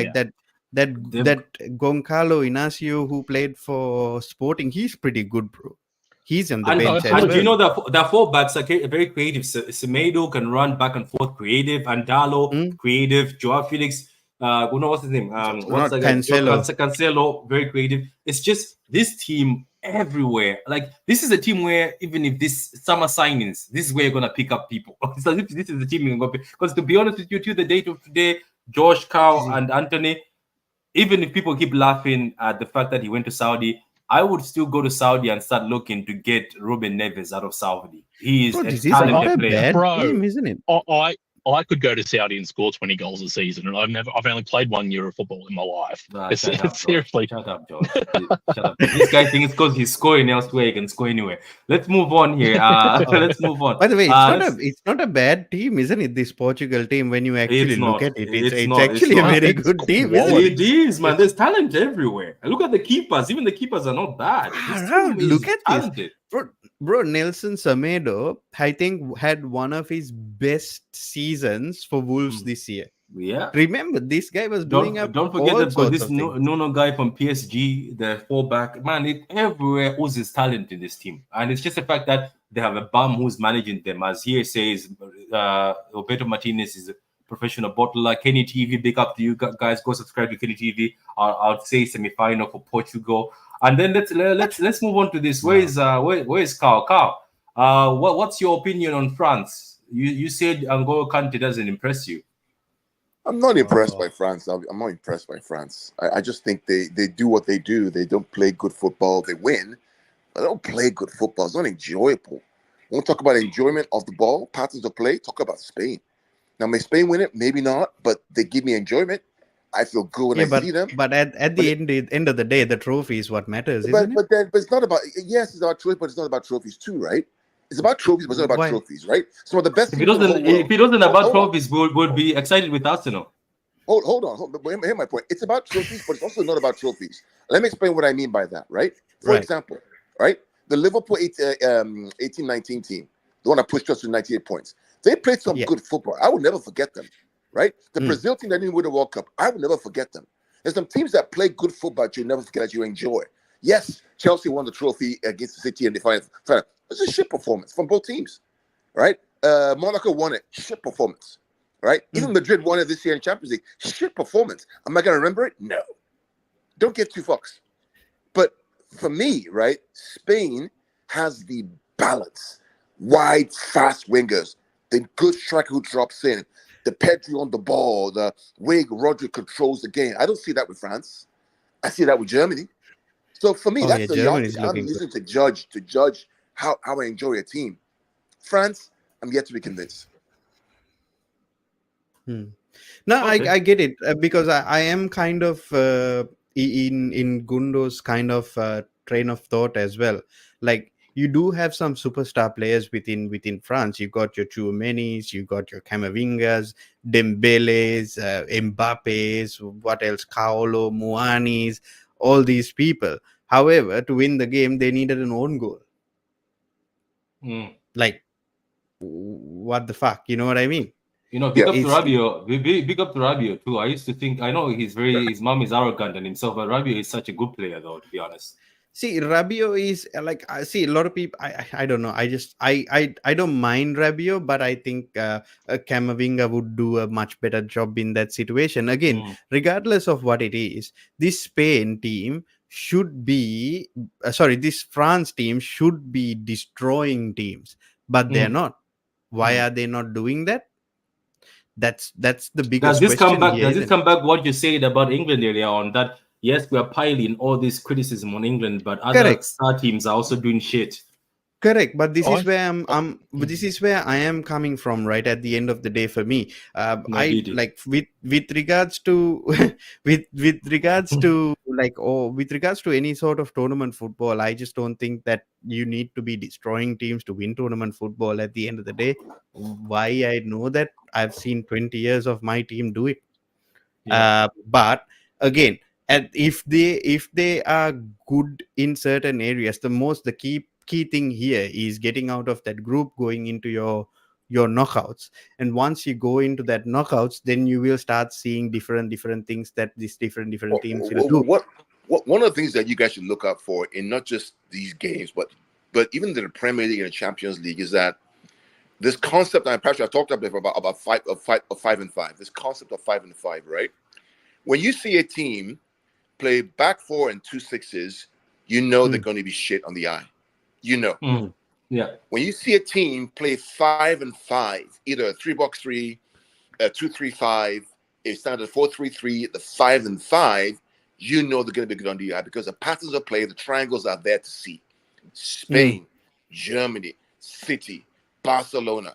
S4: that Goncalo Inacio who played for Sporting. He's pretty good, bro. He's on the bench.
S3: And you know the fullbacks are very creative. Semedo can run back and forth, creative. Andalo, creative. Joao Felix. what's his name?
S4: Not
S3: What's the
S4: Cancelo.
S3: Cancelo, very creative. It's just this team everywhere. Like, this is a team where even if this summer signings, this is where you're gonna pick up people. It's as if this is the team you're gonna pick. Because to be honest with you, to the date of today, Josh Cow and Anthony, even if people keep laughing at the fact that he went to Saudi, I would still go to Saudi and start looking to get Ruben Neves out of Saudi. He is
S4: This
S3: a
S4: is not
S3: talented
S4: a
S3: player.
S4: bad team, isn't it?
S6: I could go to Saudi and score 20 goals a season, and I've only played 1 year of football in my life. Seriously.
S3: Shut up, George. Shut up. This guy thinks because he's scoring elsewhere, he can score anywhere. Let's move on here. Let's move on.
S4: By the way, it's not a bad team, isn't it? This Portugal team, when you actually look at it, it's actually a very good team, isn't it?
S3: It is, man. There's talent everywhere. Look at the keepers. Even the keepers are not bad.
S4: Look at this. Bro, Nelson Semedo, I think, had one of his best seasons for Wolves this year.
S3: Yeah.
S4: Remember, this guy was doing up.
S3: Don't forget that for this Nuno guy from PSG, the fullback, man, everywhere oozes talent in this team. And it's just the fact that they have a bum who's managing them. As here says, Roberto Martinez is a professional bottler. Kenny TV, big up to you guys. Go subscribe to Kenny TV. I'll say semi-final for Portugal. And then let's move on to this. Where is Carl? Carl, what's your opinion on France? You said N'Golo Kante doesn't impress you.
S5: I'm not impressed by France. I'm not impressed by France. I just think they do what they do. They don't play good football. They win, but they don't play good football. It's not enjoyable. When we talk about enjoyment of the ball, patterns of play, talk about Spain. Now, may Spain win it? Maybe not, but they give me enjoyment. I feel good when I see them.
S4: But at the end of the day, the trophy is what matters, isn't it?
S5: But it's not about. Yes, it's about trophies, but it's not about trophies too, right? It's about trophies, but it's not about trophies, right? Some of the best.
S3: If it wasn't about trophies, would be excited with Arsenal.
S5: Hold on. Here's my point. It's about trophies, but it's also not about trophies. Let me explain what I mean by that, right? For example, right, the Liverpool 18-19 team, the one that pushed us to 98 points, they played some good football. I will never forget them. Right? The Brazil team that didn't win the World Cup, I will never forget them. There's some teams that play good football that you never forget, that you enjoy. Yes, Chelsea won the trophy against the City in the final. It's a shit performance from both teams. Right? Monaco won it. Shit performance. Right? Even Madrid won it this year in Champions League. Shit performance. Am I going to remember it? No. Don't get two fucks. But for me, right, Spain has the balance. Wide, fast wingers. The good striker who drops in. The Pedri on the ball, the way Rodri controls the game. I don't see that with France. I see that with Germany. So for me, that's the yardstick I'm using to judge how I enjoy a team. France, I'm yet to be convinced.
S4: No, okay. I get it because I am kind of in Gundo's kind of train of thought as well. Like, you do have some superstar players within France. You got your Tchouaménis, you got your Camavingas, Dembeles, Mbappes, what else? Kaolo, Muanis, all these people. However, to win the game, they needed an own goal. Like, what the fuck? You know what I mean?
S3: You know, big up to Rabiot. Big up to Rabiot too. I used to think, I know his mom is arrogant on himself, but Rabiot is such a good player, though, to be honest.
S4: See, Rabiot is like, I see a lot of people. I don't know. I don't mind Rabiot, but I think Camavinga would do a much better job in that situation. Again, regardless of what it is, this Spain team should be this France team should be destroying teams, but they're not. Why are they not doing that? That's the biggest question.
S3: Does this come back what you said about England earlier on, that yes, we are piling all this criticism on England, but other star teams are also doing shit.
S4: Correct, but this is where this is where I am coming from. Right at the end of the day, for me, like with regards to with regards to any sort of tournament football, I just don't think that you need to be destroying teams to win tournament football. At the end of the day, why I know that I've seen 20 years of my team do it. But again, and if they are good in certain areas, the key thing here is getting out of that group, going into your knockouts. And once you go into that knockouts, then you will start seeing different things that these different teams will do.
S5: One of the things that you guys should look out for in not just these games, but even the Premier League and the Champions League, is that this concept, and Patrick, I talked about 5 and 5. This concept of 5 and 5, right? When you see a team play back four and 2 6s, you know they're going to be shit on the eye. You know.
S3: Yeah.
S5: When you see a team play 5 and 5, either a 3-box-3, a 2-3-5, a standard 4-3-3, the 5 and 5, you know they're going to be good on the eye because the patterns of play, the triangles are there to see. Spain, Germany, City, Barcelona.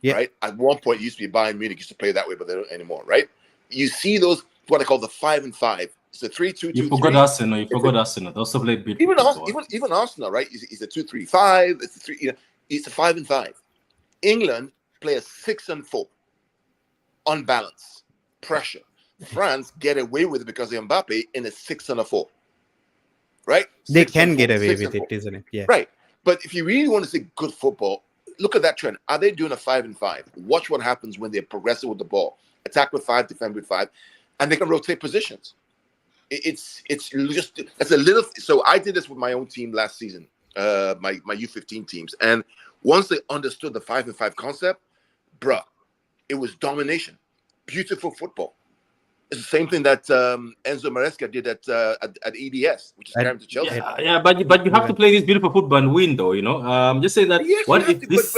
S4: Yeah.
S5: Right? At one point, it used to be Bayern Munich used to play that way, but they don't anymore, right? You see those, what I call the 5 and 5. It's a 3-2-2-3.
S3: You forgot Arsenal. You forgot Arsenal. They also played big.
S5: Even Arsenal, right? It's a 2-3-5. It's a 3. You know, it's a 5 and 5. England play a 6 and 4. Unbalanced pressure. France get away with it because of Mbappe in a 6 and a 4. Right?
S4: They can get away with it, isn't it? Yeah.
S5: Right. But if you really want to see good football, look at that trend. Are they doing a 5 and 5? Watch what happens when they're progressive with the ball. Attack with 5, defend with 5, and they can rotate positions. It's just that's a little. So I did this with my own team last season, my U15 teams, and once they understood the 5 and 5 concept, bruh, it was domination, beautiful football. It's the same thing that Enzo Maresca did at EDS, which is carrying to Chelsea.
S3: Yeah, but you have to play this beautiful football and win, though. You know, just say that.
S5: Yes,
S3: what if this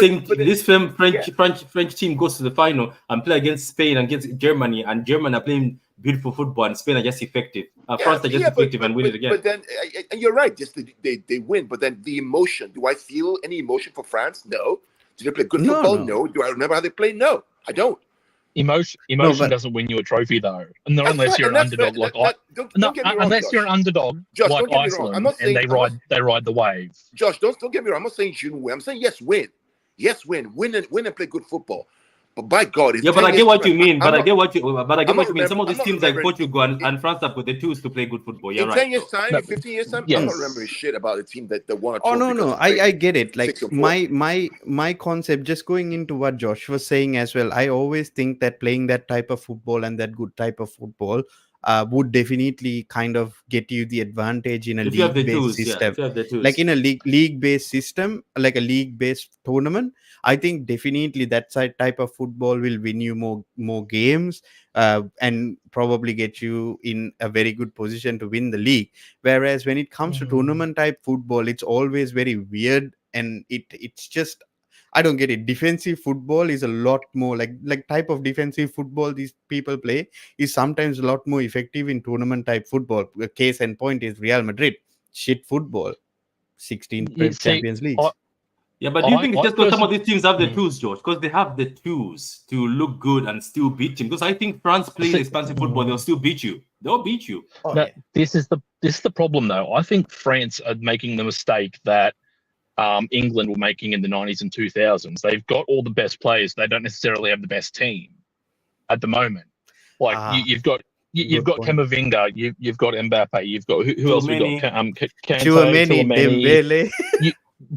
S3: French team goes to the final and play against Spain and against Germany, and Germany are playing beautiful football and Spain are just effective. France are just effective and win it again.
S5: But then, and you're right, just they win. But then the emotion. Do I feel any emotion for France? No. Do they play good football? No. Do I remember how they play? No, I don't.
S6: Emotion doesn't win you a trophy, though, unless you're an underdog like unless you're an underdog like Iceland, and they ride the wave.
S5: Josh, don't get me wrong. I'm not saying you shouldn't win. I'm saying yes, win and play good football. But by God,
S3: but I get what you mean. But I get what you mean. Some of these teams like Portugal and France have got the tools to play good football.
S5: In 10 years' time, in 15 years' time, I'm not remembering shit about a team that won a trophy.
S4: Oh no, I get it. Like my concept, just going into what Josh was saying as well. I always think that playing that type of football and that good type of football would definitely kind of get you the advantage in a league-based system. Like in a league-based system, like a league-based tournament, I think definitely that type of football will win you more games and probably get you in a very good position to win the league. Whereas when it comes to tournament-type football, it's always very weird, and it's just, I don't get it. Defensive football is a lot more like type of defensive football these people play is sometimes a lot more effective in tournament type football. The case in point is Real Madrid. Shit football. 16 Champions League.
S3: Yeah, but do you think it's just because some of these teams have the tools, George? Because they have the tools to look good and still beat you. Because I think France playing expansive football, they'll still beat you. They'll beat you.
S6: This is the problem, though. I think France are making the mistake that England were making in the 90s and 2000s. They've got all the best players. They don't necessarily have the best team at the moment. Like you've got Camavinga, you've got Mbappe, you've got who else? We've got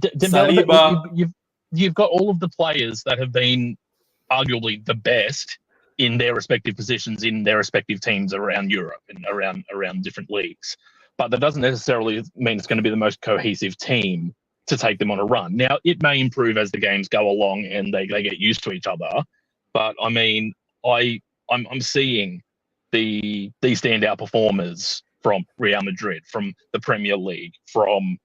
S4: Dembele.
S6: You've got all of the players that have been arguably the best in their respective positions in their respective teams around Europe and around different leagues. But that doesn't necessarily mean it's going to be the most cohesive team to take them on a run. Now, it may improve as the games go along and they get used to each other. But I mean, I'm seeing the standout performers from Real Madrid, from the Premier League, from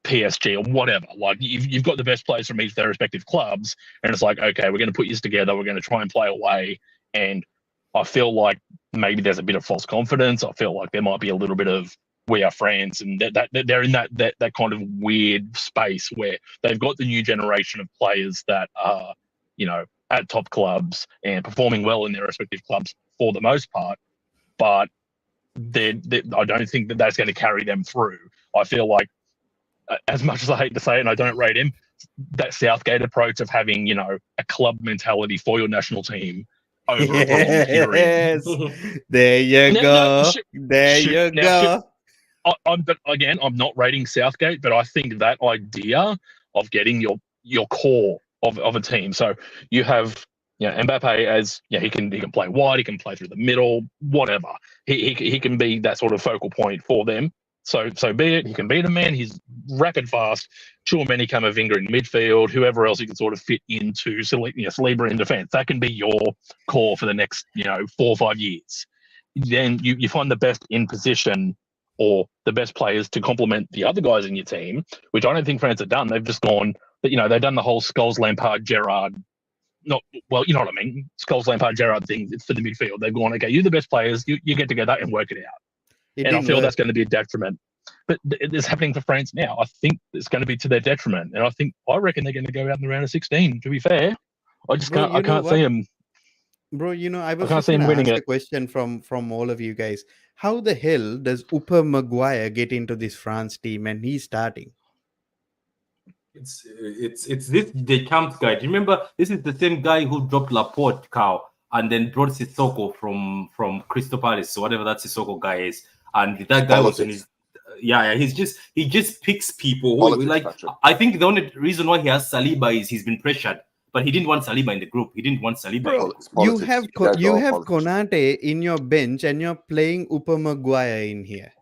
S6: PSG or whatever. Like you've got the best players from each of their respective clubs, and it's like, okay, we're going to put this together. We're going to try and play away. And I feel like maybe there's a bit of false confidence. I feel like there might be a little bit of we are France, and that they're in that kind of weird space where they've got the new generation of players that are, at top clubs and performing well in their respective clubs for the most part, but I don't think that's going to carry them through. I feel like, as much as I hate to say it, and I don't rate him, that Southgate approach of having, a club mentality for your national team over a prolonged period.
S4: There you go. You go.
S6: I'm not rating Southgate, but I think that idea of getting your core of a team. So you have Mbappe as he can play wide, he can play through the middle, whatever. He can be that sort of focal point for them. So be it. He can beat a man. He's rapid fast. Tchouaméni, Camavinga in midfield. Whoever else you can sort of fit into Saliba in defence. That can be your core for the next 4 or 5 years. then you find the best in position or the best players to complement the other guys in your team, which I don't think France have done. They've just gone, they've done the whole Scholes, Lampard, Gerrard. Not well, you know what I mean. Scholes, Lampard, Gerrard thing. It's for the midfield. They've gone, okay, you're the best players. You get together and work it out. And I feel that's going to be a detriment. But it's happening for France now. I think it's going to be to their detriment. And I reckon they're going to go out in the round of 16. To be fair, I just can't. I can't see them.
S4: Bro, I was
S6: can't
S4: just
S6: see him
S4: going to
S6: winning
S4: ask
S6: it.
S4: a question from all of you guys. How the hell does Upper Maguire get into this France team and he's starting?
S3: It's this Deschamps guy. Do you remember? This is the same guy who dropped Laporte, Cow, and then brought Sissoko from Crystal Palace, so whatever that Sissoko guy is. And that guy was in his he just picks people who, like. I think the only reason why he has Saliba is he's been pressured. But he didn't want Saliba in the group. He didn't want Saliba.
S4: Bro, you have Konate in your bench and you're playing Upper Maguire in here.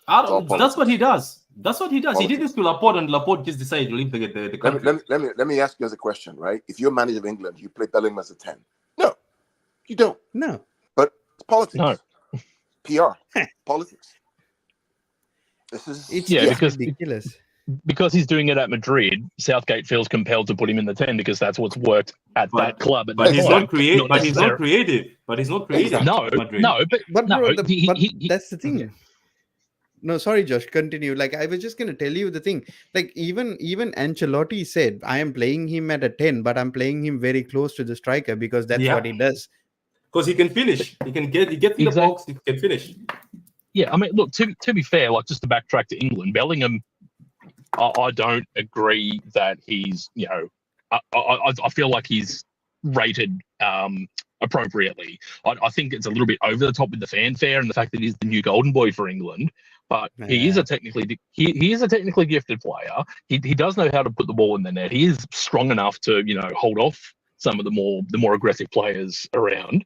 S3: That's what he does. That's what he does. Politics. He did this to Laporte, and Laporte just decided to leave the country.
S5: Let me ask you as a question, right? If you're manager of England, you play Bellingham as a 10. No, you don't.
S4: No.
S5: But it's politics.
S6: No.
S5: PR. Politics.
S4: It's because ridiculous.
S6: Because he's doing it at Madrid, Southgate feels compelled to put him in the 10 because that's what's worked at that club.
S3: But he's not creative. But he's not creative.
S6: No, but
S4: that's the thing. No, sorry, Josh. Continue. Like I was just gonna tell you the thing. Like even Ancelotti said, I am playing him at a 10, but I'm playing him very close to the striker because that's what he does.
S3: Because he can finish. He gets in the box. He can finish.
S6: Yeah, I mean, look. To be fair, like just to backtrack to England, Bellingham. I don't agree that he's, I feel like he's rated appropriately. I think it's a little bit over the top with the fanfare and the fact that he's the new golden boy for England. But he is a technically gifted player. He does know how to put the ball in the net. He is strong enough to hold off some of the more aggressive players around.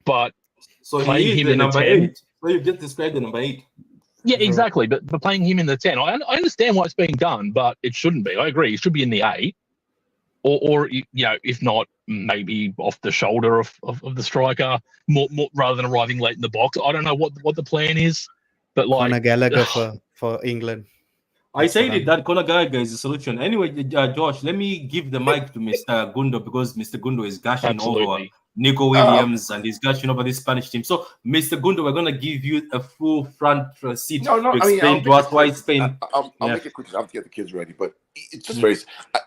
S6: But
S3: so playing him in number 8. So you just described the number 8.
S6: Yeah, exactly. But playing him in the 10, I understand why it's being done, but it shouldn't be. I agree. It should be in the 8, or if not, maybe off the shoulder of the striker, more rather than arriving late in the box. I don't know what the plan is, but like
S4: Conor Gallagher for England.
S3: I say that Conor Gallagher is the solution. Anyway, Josh, let me give the mic to Mr. Gundo because Mr. Gundo is gushing over Nico Williams and he's gushing over this Spanish team. So, Mr. Gundo, we're going to give you a full front seat to explain to us why Spain.
S5: I'll make it quick. I'll get the kids ready, but it's just very.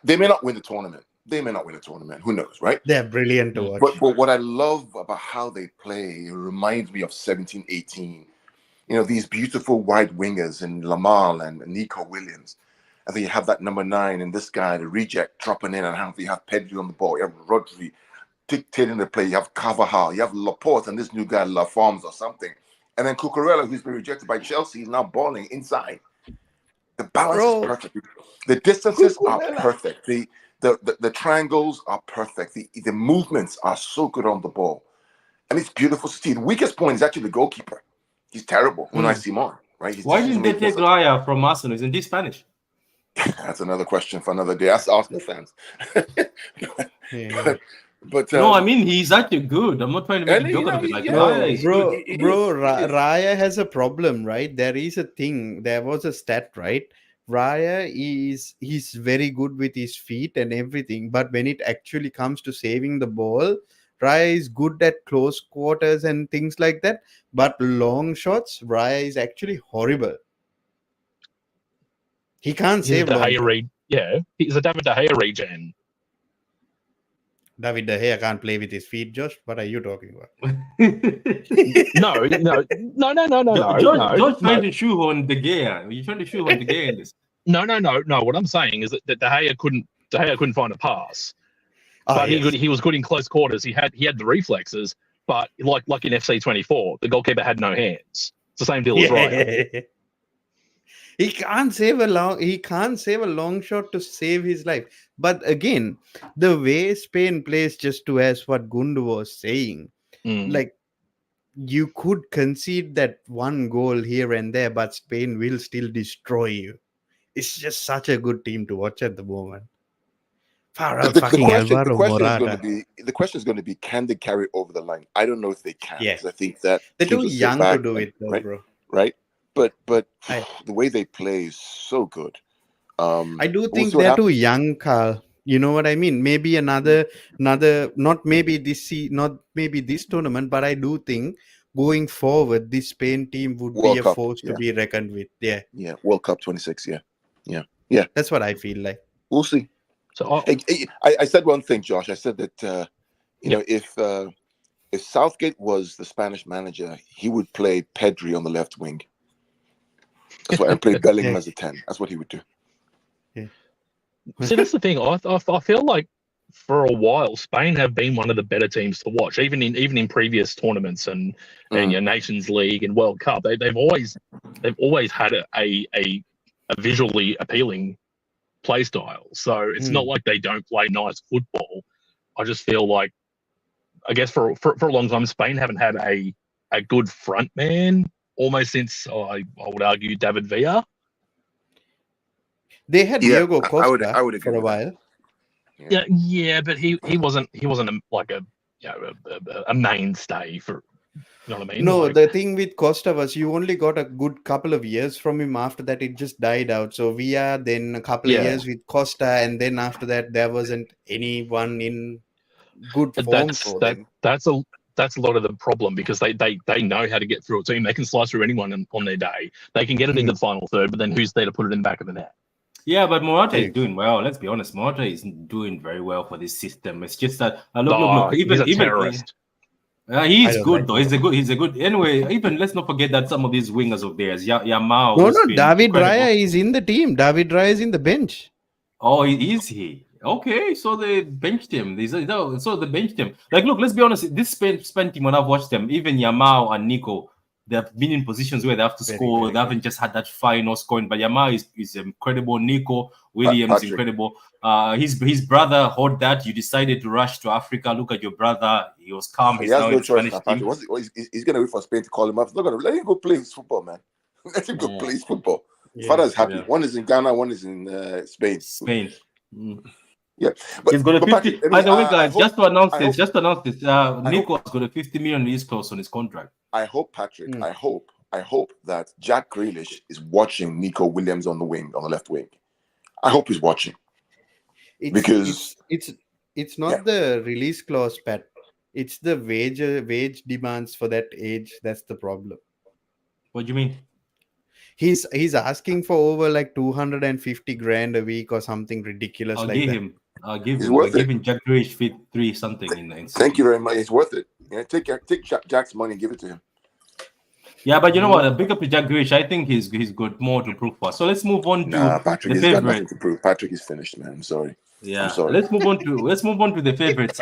S5: They may not win the tournament. Who knows, right?
S4: They're brilliant to watch.
S5: But what I love about how they play, it reminds me of 17-18. These beautiful wide wingers in Lamal and Nico Williams. And then you have that number 9 and this guy, the reject, dropping in, and how you have Pedri on the ball. You have Rodri dictating the play. You have Carvajal. You have Laporte and this new guy, Laforms or something. And then Cucurella, who's been rejected by Chelsea, is now balling inside. The balance is perfect. The distances are perfect. The triangles are perfect. The movements are so good on the ball. And it's beautiful to see. The weakest point is actually the goalkeeper. He's terrible. Unai Simon, right?
S3: Why didn't they take Raya from Arsenal? Isn't he Spanish?
S5: That's another question for another day. That's Arsenal fans. But
S4: No,
S3: I mean he's actually good. I'm not trying to make a joke of it. Like,
S4: Raya has a problem, right? There is a thing. There was a stat, right? Raya he's very good with his feet and everything, but when it actually comes to saving the ball, Raya is good at close quarters and things like that, but long shots, Raya is actually horrible. He can't save long shots.
S6: Yeah, he's a David De Gea regen.
S4: David De Gea can't play with his feet, Josh. What are you talking about?
S6: No.
S3: Josh trying to shoehorn De Gea. Are you trying to shoehorn De Gea in this?
S6: No. What I'm saying is that De Gea couldn't find a pass. But he was good in close quarters. He had the reflexes, but like in FC 24, the goalkeeper had no hands. It's the same deal as Raya.
S4: He can't save a long shot to save his life. But again, the way Spain plays, just to as what Gundu was saying, like you could concede that one goal here and there, but Spain will still destroy you. It's just such a good team to watch at the moment. Far out fucking Alvaro Morata.
S5: The question is going to be, can they carry it over the line? I don't know if they can.
S4: Yeah.
S5: Because I think that
S4: They're too
S5: teams will sit
S4: young
S5: back
S4: to do
S5: and-
S4: it, though,
S5: right?
S4: bro.
S5: Right? But
S4: I-
S5: the way they play is so good.
S4: I do
S5: we'll
S4: think
S5: see what
S4: they're too
S5: happens.
S4: young, Carl. You know what I mean? Maybe another, not maybe this tournament, but I do think going forward, this Spain team would
S5: World
S4: be a
S5: Cup,
S4: force to
S5: yeah.
S4: be reckoned with. Yeah,
S5: Yeah, World Cup 26. Yeah.
S4: that's what I feel like.
S5: We'll see.
S6: So
S5: I said one thing, Josh. I said that you know, if Southgate was the Spanish manager, he would play Pedri on the left wing. That's why I play Bellingham
S4: Yeah.
S5: as a 10. That's what he would do.
S6: see, that's the thing. I feel like for a while Spain have been one of the better teams to watch, even in previous tournaments and your Nations League and World Cup. They've always had a visually appealing play style. So it's not like they don't play nice football. I just feel like, I guess for a long time, Spain haven't had a good front man almost since I would argue David Villa.
S4: They had
S5: Yeah,
S4: Diego Costa
S5: I would agree
S4: for a
S5: with that.
S4: while.
S6: Yeah, but he wasn't a mainstay for, you know what I mean?
S4: No,
S6: Like,
S4: the thing with Costa was you only got a good couple of years from him. After that, it just died out. So Villa, then a couple of
S6: Yeah.
S4: years with Costa, and then after that, there wasn't anyone in good
S6: But
S4: form for them.
S6: that's a lot of the problem, because they know how to get through a team. They can slice through anyone on their day. They can get it into the final third, but then who's there to put it in the back of the net?
S3: Yeah, but Morata
S4: Yeah.
S3: is doing well. Let's be honest. Morata is doing very well for this system. It's just that
S6: He's a terrorist.
S3: He's
S4: I don't
S3: good
S4: like
S3: though. He's a good. Anyway, even let's not forget that some of these wingers of theirs, Yamal.
S4: No,
S3: who's
S4: no,
S3: been
S4: David
S3: incredible.
S4: Raya is in the team. David Raya is in the bench.
S3: Oh, is he? Okay, so they benched him. So they benched him. Like, look, let's be honest. This Spain team, when I've watched them, even Yamal and Nico, they've been in positions where they have to
S4: Very,
S3: score.
S4: very
S3: They haven't just had that final scoring. But Yamal is incredible. Nico Williams
S5: Patrick.
S3: incredible. His brother heard that you decided to rush to Africa. Look at your brother. He was calm.
S5: He
S3: He's
S5: has
S3: now
S5: no
S3: in the
S5: choice.
S3: Spanish
S5: Patrick.
S3: team.
S5: He's going to wait for Spain to call him up. He's not going to let him go play his football, man. Let him go
S3: Yeah.
S5: play his football. His
S4: Yeah.
S5: father is happy.
S3: Yeah.
S5: One is in Ghana, one is in Spain.
S3: Spain.
S5: Yeah. But,
S3: He's got a
S5: but
S3: 50.
S5: Patrick,
S3: By the way,
S5: I
S3: guys,
S5: hope-
S3: just to announce
S5: I
S3: this.
S5: hope-
S3: Just to announce this. Nico has got a 50 million release clause on his contract.
S5: I hope, Patrick,
S4: Mm.
S5: I hope that Jack Grealish is watching Nico Williams on the left wing. I hope he's watching. Because-
S4: It's not the release clause, Pat. It's the wage demands for that age. That's the problem.
S3: What do you mean?
S4: He's asking for over like 250 grand a week or something ridiculous
S3: I'll
S4: like
S3: give
S4: that.
S3: him. I'll give
S5: He's
S3: him.
S5: worth
S3: I'll
S5: it.
S3: give him Jack Grealish fit 3 something in
S5: Thank you very much. It's worth it. Yeah, take Jack's money and give it to him.
S3: Yeah, but you know what? A big up to Jack Grealish. I think he's got more to prove for us. So let's move on to
S5: Nah, Patrick
S3: the
S5: has got nothing
S3: favorite.
S5: to prove. Patrick is finished, man. I'm sorry.
S3: Yeah,
S5: I'm sorry.
S3: let's move on to the favorites.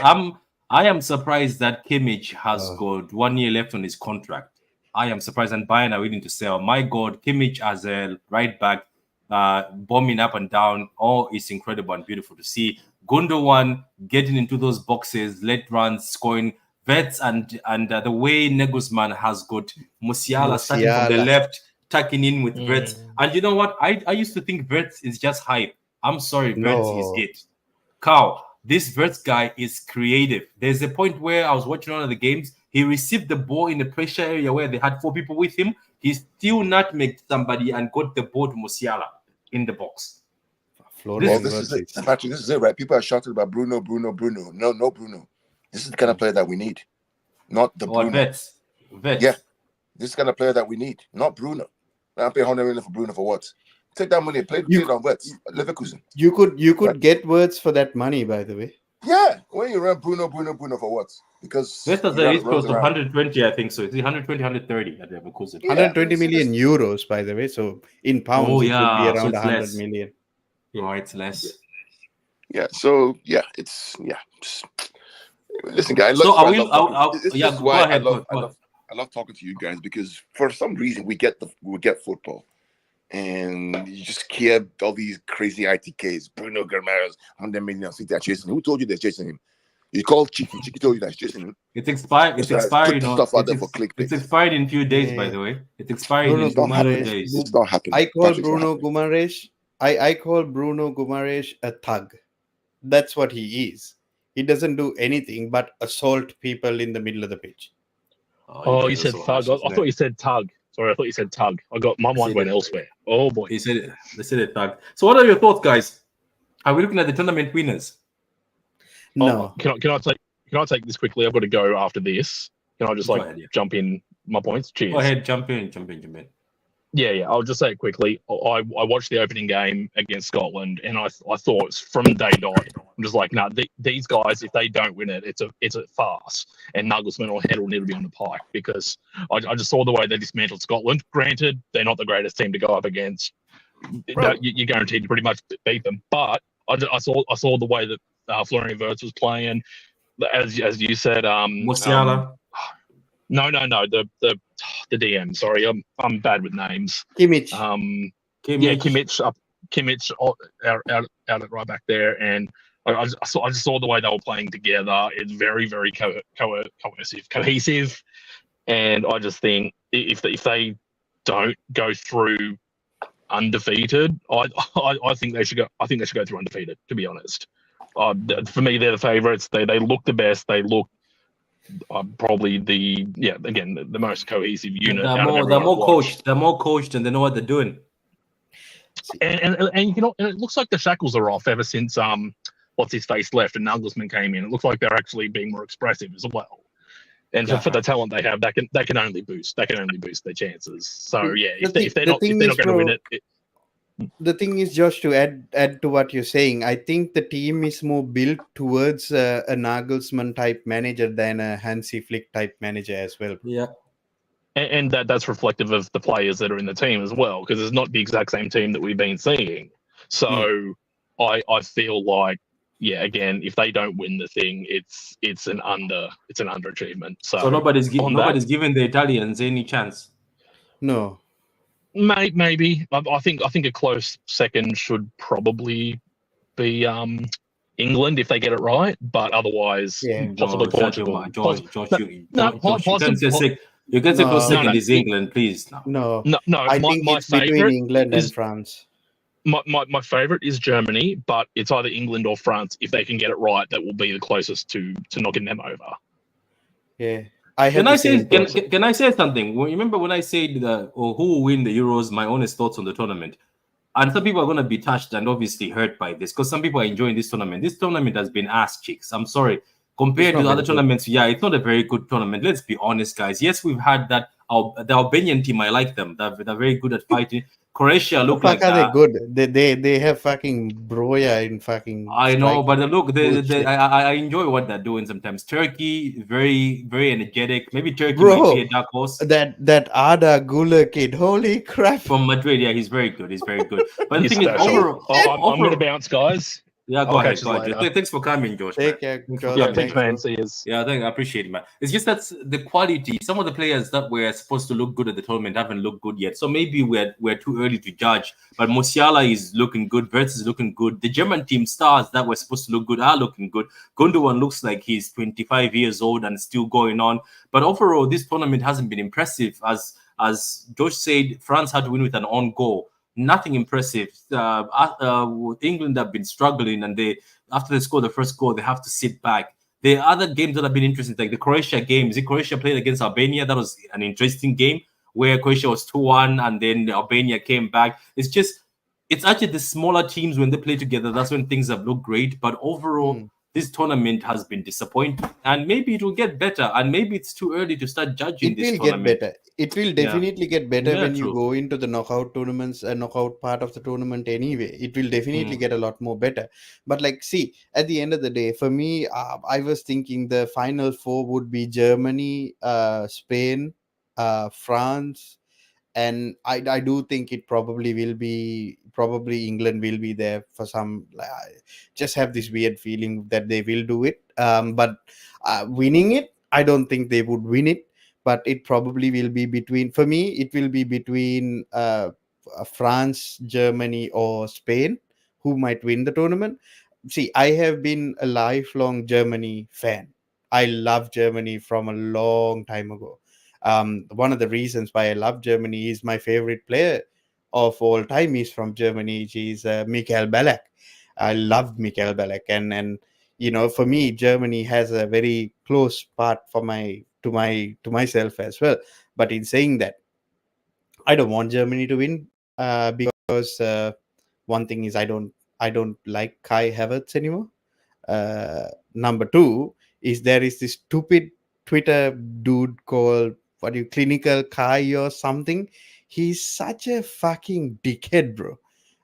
S3: I am surprised that Kimmich has got 1 year left on his contract. I am surprised, and Bayern are willing to sell. My God, Kimmich as a right back, bombing up and down. Oh, it's incredible and beautiful to see. Gundogan getting into those boxes, late runs, scoring. Vets and the way Nagelsmann has got Musiala starting from the
S4: Musiala.
S3: left, tucking in with Vets. And you know what? I used to think Vets is just hype. I'm sorry, Vets is
S4: No.
S3: it. Cow, this Vets guy is creative. There's a point where I was watching one of the games. He received the ball in the pressure area where they had 4 people with him. He still nutmegged somebody and got the ball to Musiala in the box.
S4: Florian
S5: Well, this is it.
S4: Wirtz.
S5: Patrick, this is it, right? People are shouting about Bruno. No, Bruno. This is the kind of player that we need. Not the
S3: Or
S5: Bruno.
S3: Vets.
S5: Yeah. This is the kind of player that we need. Not Bruno. I'm paying 100 million for Bruno for what? Take that money and play it on Wirtz. Leverkusen.
S4: You could
S5: Right.
S4: get words for that money, by the way.
S5: Yeah. When you run Bruno for what? Because
S3: Vets has
S5: you
S3: a
S5: gotta
S3: release clause
S5: run
S3: of
S5: around.
S3: 120, I think so. It's 120, 130 at Leverkusen.
S5: Yeah,
S4: 120
S5: it's
S4: million euros, by the way. So in pounds,
S3: Oh,
S4: it
S3: yeah,
S4: would be
S3: so
S4: around
S3: it's
S4: 100
S3: less.
S4: million.
S3: Oh, it's less.
S5: Yeah. So yeah, it's listen, guys.
S3: So
S5: look,
S3: are
S5: I
S3: we?
S5: love talking- this
S3: Yeah,
S5: is
S3: go
S5: why
S3: ahead.
S5: I love talking to you guys because for some reason we get football, and you just hear all these crazy ITKs. Bruno Guimaraes, 100 million. See that chasing him. Who told you they're chasing him? You called Chicky. Chicky told you that's chasing him.
S3: It's expired. It's
S5: Just
S3: expired.
S5: put the stuff out there for clickbait.
S3: It's expired in a few days, by
S4: Yeah.
S3: the way. It's expired
S4: Bruno
S3: in a few
S4: Guimaraes.
S3: days.
S5: It's not happening.
S4: I call
S5: Patrick, it's not
S4: Bruno
S5: happening.
S4: Guimaraes. I call Bruno Guimaraes a thug. That's what he is. He doesn't do anything but assault people in the middle of the pitch.
S6: Oh, you said thug. I thought you said tug. Sorry, I thought you said tug. My mind went elsewhere. Oh boy.
S3: They said it thug. So what are your thoughts, guys? Are we looking at the tournament winners?
S4: No.
S6: Can I take this quickly? I've got to go after this. Can I just jump in my points? Cheers.
S3: Go ahead, jump in.
S6: Yeah. I'll just say it quickly. I watched the opening game against Scotland, and I thought from day dot, I'm just like, no, these guys, if they don't win it, it's a farce. And Nagelsmann or Head will need to be on the pike, because I just saw the way they dismantled Scotland. Granted, they're not the greatest team to go up against. You're guaranteed to pretty much beat them. But I saw the way that Florian Wirtz was playing. As you said,
S3: Musiala.
S6: No. The DM. Sorry, I'm bad with names.
S4: Kimmich.
S6: Kimmich out at right back there, and I just saw the way they were playing together. It's very, very cohesive, and I just think if they don't go through undefeated, I think they should go. I think they should go through undefeated. To be honest, for me, they're the favourites. They look the best. They look probably the most cohesive unit.
S3: They're more coached. They're more coached, and they know what they're doing.
S6: And it looks like the shackles are off ever since what's his face left and Nagelsmann came in. It looks like they're actually being more expressive as well. And for the talent they have, that can only boost their chances. So if they're not going to win it.
S4: The thing is, Josh, to add to what you're saying, I think the team is more built towards a Nagelsmann type manager than a Hansi Flick type manager as well.
S3: Yeah.
S6: And that's reflective of the players that are in the team as well, because it's not the exact same team that we've been seeing. So I feel like, again, if they don't win the thing, it's an underachievement. So
S3: nobody's giving the Italians any chance.
S4: No.
S6: Maybe. I think a close second should probably be England if they get it right, but otherwise possibly Portugal.
S3: You can say close second is England, please.
S4: No.
S6: I
S4: think
S6: my
S4: it's between England and France.
S6: My favorite is Germany, but it's either England or France. If they can get it right, that will be the closest to knocking them over.
S4: Yeah.
S3: Can I say something? Well, remember when I said who will win the Euros, my honest thoughts on the tournament? And some people are going to be touched and obviously hurt by this, because some people are enjoying this tournament. This tournament has been ass cheeks. I'm sorry. Compared to the other tournaments, it's not a very good tournament. Let's be honest, guys. Yes, we've had that. The Albanian team, I like them. They're very good at fighting. Croatia look like
S4: they're good. They have fucking Broja in fucking.
S3: I know, but I enjoy what they're doing sometimes. Turkey, very very energetic. Maybe Turkey might be a dark horse.
S4: That Arda Güler kid, holy crap!
S3: From Madrid, he's very good. But the thing is,
S6: I'm going to bounce, guys.
S3: Yeah, go ahead. Thanks for coming, Josh.
S4: Take care.
S6: Thanks, man. See you.
S3: Yeah, I appreciate it, man. It's just that the quality. Some of the players that were supposed to look good at the tournament haven't looked good yet. So maybe we're too early to judge. But Musiala is looking good. Wirtz is looking good. The German team stars that were supposed to look good are looking good. Gundogan looks like he's 25 years old and still going on. But overall, this tournament hasn't been impressive. As Josh said, France had to win with an own goal. Nothing impressive. England have been struggling, and after they score the first goal, they have to sit back. There are other games that have been interesting, like the Croatia game. Croatia played against Albania. That was an interesting game where Croatia was 2-1, and then Albania came back. It's actually the smaller teams when they play together. That's when things have looked great. But overall, this tournament has been disappointing, and maybe it will get better. And maybe it's too early to start judging this tournament.
S4: It will get better. It will definitely get better when you go into the knockout tournaments and knockout part of the tournament anyway. It will definitely get a lot more better. But at the end of the day, for me, I was thinking the final four would be Germany, Spain, France, and I do think it probably England will be there for some. Just have this weird feeling that they will do it. But winning it, I don't think they would win it. But it probably will be between France, Germany, or Spain, who might win the tournament. See, I have been a lifelong Germany fan. I love Germany from a long time ago. One of the reasons why I love Germany is my favorite player of all time is from Germany. He's Michael Ballack. I loved Michael Ballack, and for me, Germany has a very close part to myself as well. But in saying that, I don't want Germany to win because one thing is I don't like Kai Havertz anymore. Number two is there is this stupid Twitter dude called Clinical Kai or something. He's such a fucking dickhead, bro.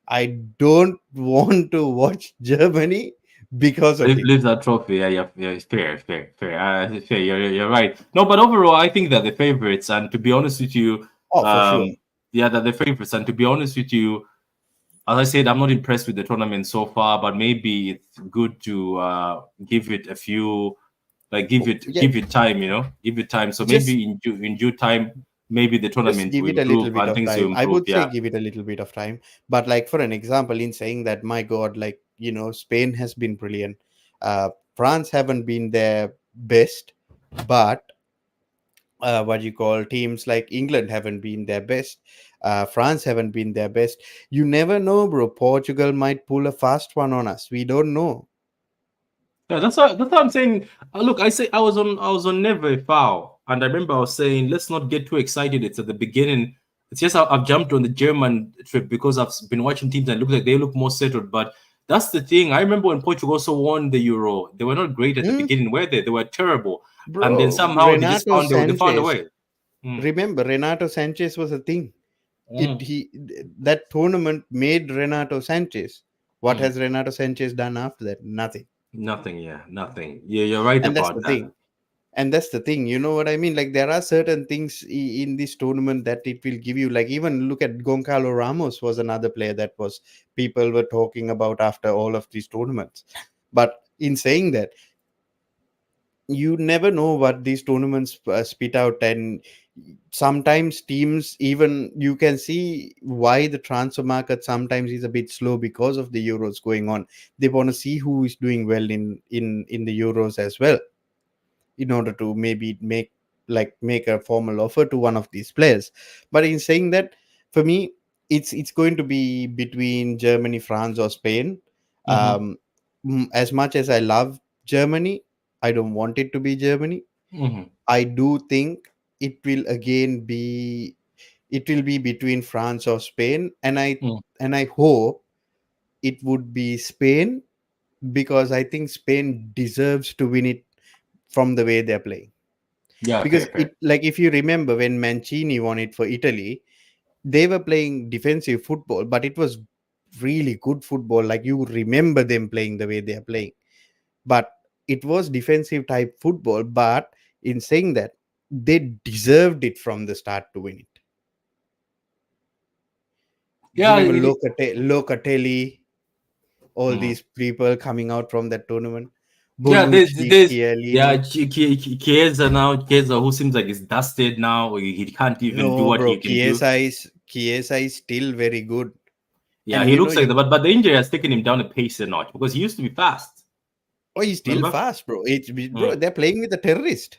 S4: I don't want to watch Germany because of him.
S3: Leave that trophy. Yeah. Fair. Fair. You're right. No, but overall, I think they're the favorites. And to be honest with you,
S4: for sure.
S3: Yeah, they're the favorites. And to be honest with you, as I said, I'm not impressed with the tournament so far. But maybe it's good to give it a few, give it time. Give it time. So maybe in due time, maybe the tournament
S4: give
S3: will
S4: it a little
S3: improve
S4: bit
S3: and
S4: of
S3: things
S4: time.
S3: will improve.
S4: I would say give it a little bit of time. But like for an example, in saying that, my God, Spain has been brilliant. France haven't been their best, but teams like England haven't been their best. France haven't been their best. You never know, bro. Portugal might pull a fast one on us. We don't know.
S3: Yeah, that's what I'm saying. Look, I was on never a foul, and I remember I was saying let's not get too excited. It's at the beginning. It's just I've jumped on the German trip because I've been watching teams and they look more settled. But that's the thing. I remember when Portugal also won the Euro, they were not great at the beginning, were they? They were terrible,
S4: bro,
S3: and then somehow
S4: Renato
S3: they just found a way.
S4: Remember, Renato Sanchez was a thing. That tournament made Renato Sanchez. What has Renato Sanchez done after that? Nothing.
S3: Nothing. Yeah, you're right about that.
S4: And that's the thing, you know what I mean? Like, there are certain things in this tournament that it will give you. Like, even look at Goncalo Ramos was another player that was people were talking about after all of these tournaments. But in saying that, you never know what these tournaments spit out, and sometimes teams, even you can see why the transfer market sometimes is a bit slow because of the Euros going on. They want to see who is doing well in the Euros as well, in order to maybe make a formal offer to one of these players. But in saying that, for me, it's going to be between Germany, France, or Spain. As much as I love Germany, I don't want it to be Germany. I do think it will be between France or Spain, and I hope it would be Spain, because I think Spain deserves to win it from the way they're playing.
S3: Yeah,
S4: because if you remember when Mancini won it for Italy, they were playing defensive football, but it was really good football. Like, you remember them playing the way they are playing, but it was defensive type football. But in saying that, they deserved it from the start to win it.
S3: Yeah,
S4: Locatelli, all these people coming out from that tournament.
S3: Chiesa now. Chiesa, who seems like he's dusted now. He can't even do what he can do.
S4: Chiesa is still very good.
S3: Yeah, and he looks like that, but the injury has taken him down a pace a notch, because he used to be fast.
S4: Oh, he's still fast, bro. Bro, they're playing with a terrorist.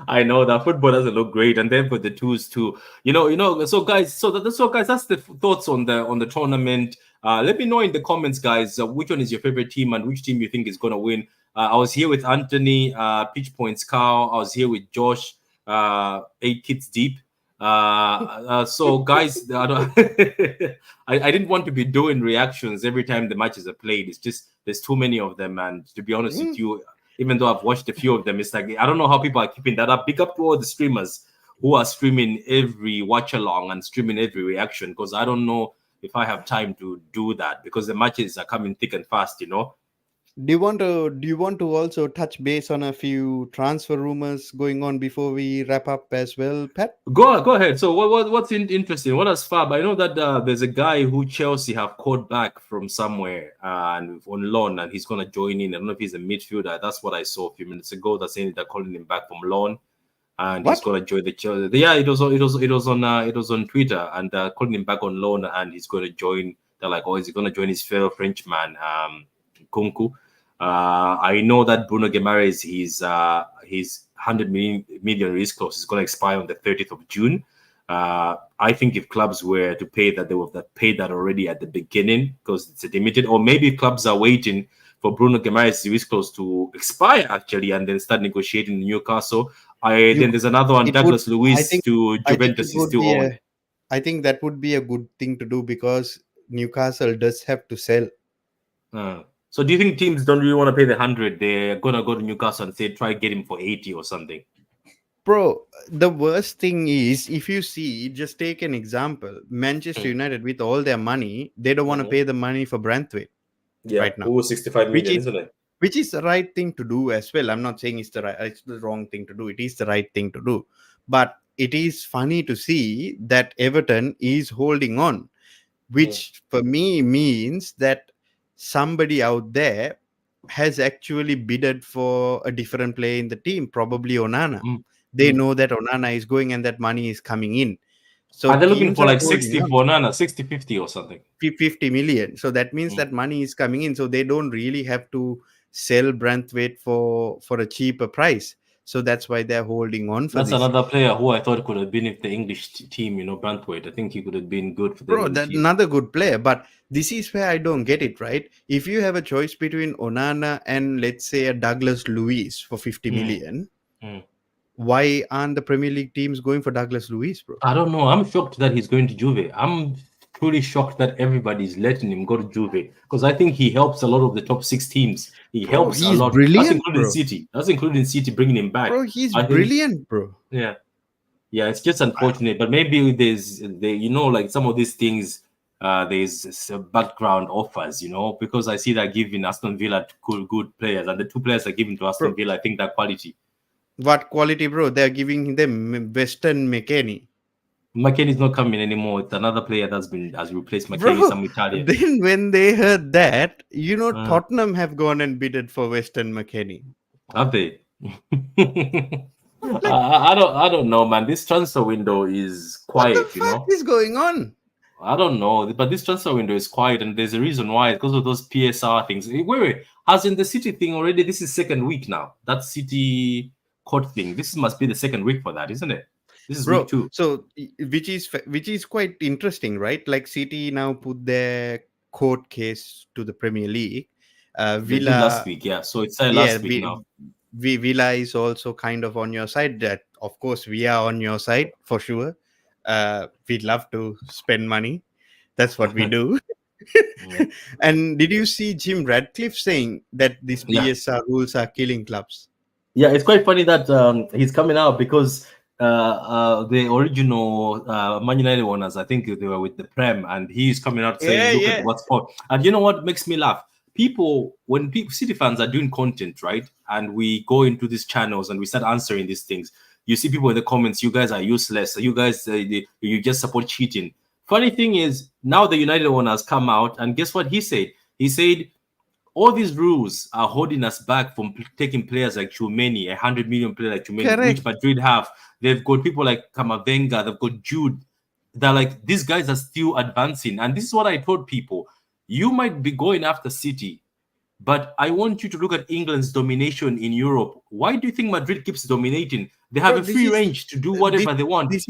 S3: I know that football doesn't look great, and then for the twos too. So guys, that's the thoughts on the tournament. Let me know in the comments, guys, which one is your favorite team and which team you think is going to win. I was here with Anthony, Pitch Points Cow. I was here with Josh, 8 Kids Deep. So guys, I didn't want to be doing reactions every time the matches are played. It's just there's too many of them, and to be honest with you, even though I've watched a few of them, it's like I don't know how people are keeping that up. Big up to all the streamers who are streaming every watch along and streaming every reaction, because I don't know if I have time to do that, because the matches are coming thick and fast, Do
S4: you want to also touch base on a few transfer rumors going on before we wrap up as well, Pat?
S3: Go ahead. So what's interesting? What has Fab? I know that there's a guy who Chelsea have called back from somewhere and on loan, and he's gonna join in. I don't know if he's a midfielder. That's what I saw a few minutes ago. They're saying they're calling him back from loan, and he's gonna join the Chelsea. Yeah, it was on Twitter, and they're calling him back on loan, and he's gonna join. They're like, oh, is he gonna join his fellow Frenchman, Kunku? I know that Bruno Guimaraes, his 100 million risk clause is going to expire on the 30th of June. I I think if clubs were to pay that, they would have paid that already at the beginning because it's a limited. Or maybe clubs are waiting for Bruno Guimaraes' clause to expire actually, and then start negotiating Newcastle. Then there's another one, Douglas Luiz to Juventus is still on.
S4: I think that would be a good thing to do because Newcastle does have to sell.
S3: So do you think teams don't really want to pay the 100? They're gonna go to Newcastle and say try get him for 80 or something?
S4: Bro, the worst thing is if you see, just take an example. Manchester United with all their money, they don't want to pay the money for Branthwaite right now.
S3: 65 million, isn't it?
S4: Which is the right thing to do as well. I'm not saying it's the wrong thing to do. It is the right thing to do. But it is funny to see that Everton is holding on, which for me means that somebody out there has actually bidded for a different player in the team, probably Onana. They know that Onana is going and that money is coming in. So
S3: are they looking for like 60 for Onana, 60, 50 or something?
S4: 50 million. So that means that money is coming in. So they don't really have to sell Branthwaite for a cheaper price. So that's why they're holding on for
S3: That's
S4: this.
S3: another player who I thought could have been if the English team, Branthwaite. I think he could have been good for the
S4: Bro, that's another good player. But this is where I don't get it, right? If you have a choice between Onana and let's say a Douglas Luiz for 50 million, why aren't the Premier League teams going for Douglas Luiz, bro?
S3: I don't know. I'm shocked that he's going to Juve. I'm truly shocked that everybody's letting him go to Juve because I think he helps a lot of the top 6 teams. He helps a lot.
S4: Brilliant,
S3: that's including City. That's including City bringing him back.
S4: Bro, he's brilliant, bro.
S3: Yeah. It's just unfortunate, but maybe there's like some of these things. There's background offers, because I see that giving Aston Villa good players, and the 2 players are given to Aston Villa. I think that quality.
S4: What quality, bro? They're giving them Weston McKennie.
S3: McKennie's not coming anymore. It's another player has replaced McKennie, some Italian.
S4: Then when they heard that, Tottenham have gone and bidded for Weston McKennie.
S3: Have they? I don't know, man. This transfer window is quiet.
S4: What the fuck is going on?
S3: I don't know, but this transfer window is quiet, and there's a reason why. It's because of those PSR things. Wait. As in the City thing already, this is second week now. That City court thing. This must be the second week for that, isn't it? This is week 2.
S4: So which is quite interesting, right? Like City now put their court case to the Premier League. Villa
S3: last week, so it's last week now.
S4: Villa is also kind of on your side. That of course we are on your side for sure. We'd love to spend money. That's what we do. And did you see Jim Radcliffe saying that these PSR rules are killing clubs?
S3: Yeah, it's quite funny that he's coming out because the original Man United owners, I think they were with the Prem, and he's coming out saying, look at what's for. And you know what makes me laugh? When City fans are doing content, right, and we go into these channels and we start answering these things, you see people in the comments, you guys are useless, you guys, you just support cheating. Funny thing is, now the United owners come out, and guess what he said? He said, all these rules are holding us back from taking players like Tchouameni, 100 million player like Tchouameni, which Madrid have. They've got people like Camavinga, they've got Jude. They're like, these guys are still advancing. And this is what I told people. You might be going after City, but I want you to look at England's domination in Europe. Why do you think Madrid keeps dominating? They have a free range to do whatever they want.
S4: This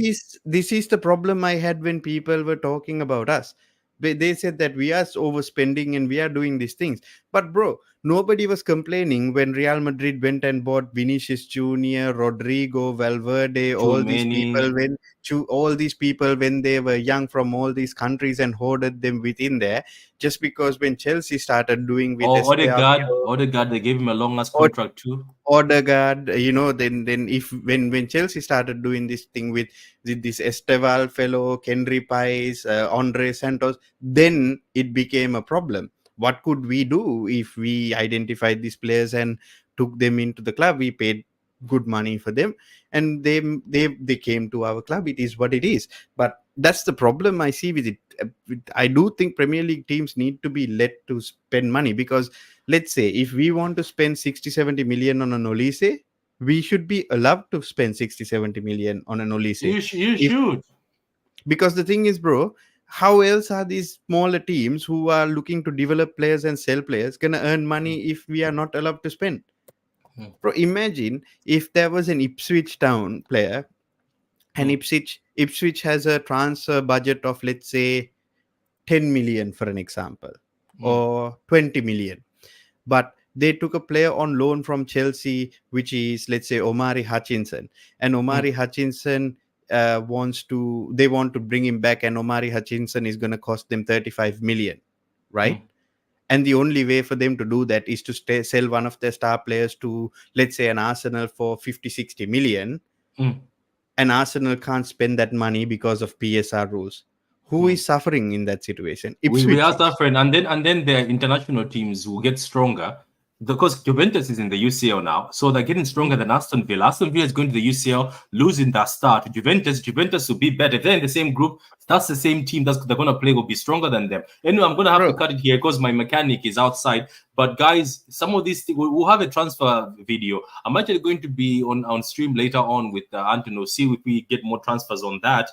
S4: is the problem I had when people were talking about us. They said that we are overspending and we are doing these things. But bro, nobody was complaining when Real Madrid went and bought Vinicius Jr., Rodrigo, Valverde, all these people when they were young from all these countries and hoarded them within there. Just because when Chelsea started doing with
S3: Odegaard, they gave him a long-ass contract too.
S4: Odegaard, then when Chelsea started doing this thing with this Esteval fellow, Kenry Pais, Andre Santos, then it became a problem. What could we do if we identified these players and took them into the club? We paid good money for them, and they came to our club. It is what it is. But that's the problem I see with it. I do think Premier League teams need to be let to spend money, because let's say if we want to spend 60-70 million on an Olise, we should be allowed to spend 60-70 million on an Olise.
S3: You should.
S4: Because the thing is, bro, how else are these smaller teams who are looking to develop players and sell players going to earn money if we are not allowed to spend? Bro, imagine if there was an Ipswich Town player and Ipswich has a transfer budget of, let's say, 10 million for an example, or 20 million, but they took a player on loan from Chelsea, which is, let's say, Omari Hutchinson, and Omari Hutchinson they want to bring him back, and Omari Hutchinson is going to cost them 35 million, right? And the only way for them to do that is to sell one of their star players to, let's say, an Arsenal for 50-60 million. And Arsenal can't spend that money because of PSR rules. Who is suffering in that situation?
S3: We are suffering, and then the international teams will get stronger because Juventus is in the UCL now, so they're getting stronger than Aston Villa. Aston Villa is going to the UCL, losing that start. Juventus will be better. If they're in the same group, that's the same team they're going to play will be stronger than them. Anyway, I'm going to have to cut it here because my mechanic is outside. But guys, some of these things, we'll have a transfer video. I'm actually going to be on stream later on with Antonio, see if we get more transfers on that.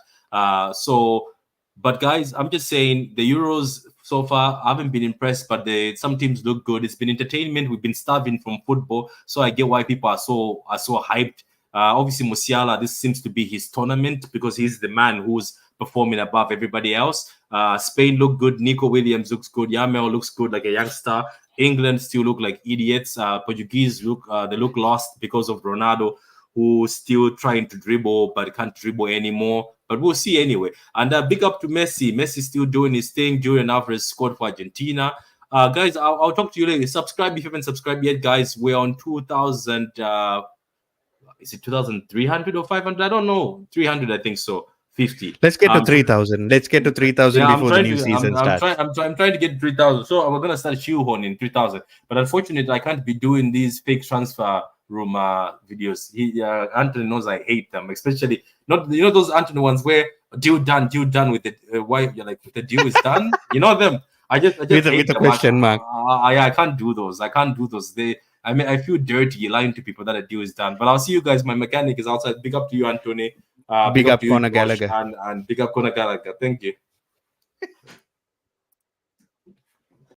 S3: But guys, I'm just saying the Euros so far, I haven't been impressed, but some teams look good. It's been entertainment. We've been starving from football, so I get why people are so hyped. Obviously, Musiala, this seems to be his tournament because he's the man who's performing above everybody else. Spain look good. Nico Williams looks good. Yamel looks good like a youngster. England still look like idiots. Portuguese look lost because of Ronaldo, who's still trying to dribble but can't dribble anymore. But we'll see anyway. And big up to Messi. Messi's still doing his thing. Julian Alvarez scored for Argentina. Guys, I'll talk to you later. Subscribe if you haven't subscribed yet, guys. We're on 2,000. Is it 2,300 or 500? I don't know. 300, I think so. 50.
S4: Let's get to 3,000. Let's get to 3,000 before the new season starts.
S3: I'm trying to get 3,000. So we're going to start shoehorning 3,000. But unfortunately, I can't be doing these fake transfer room videos. Anthony knows I hate them, especially not those Anthony ones where deal done with it. Why you're like the deal is done? You know them. I just with
S4: a question mark.
S3: I can't do those. I feel dirty lying to people that a deal is done. But I'll see you guys. My mechanic is outside. Big up to you, Anthony.
S4: Big up Conor Gallagher.
S3: And big up Conor Gallagher. Thank you.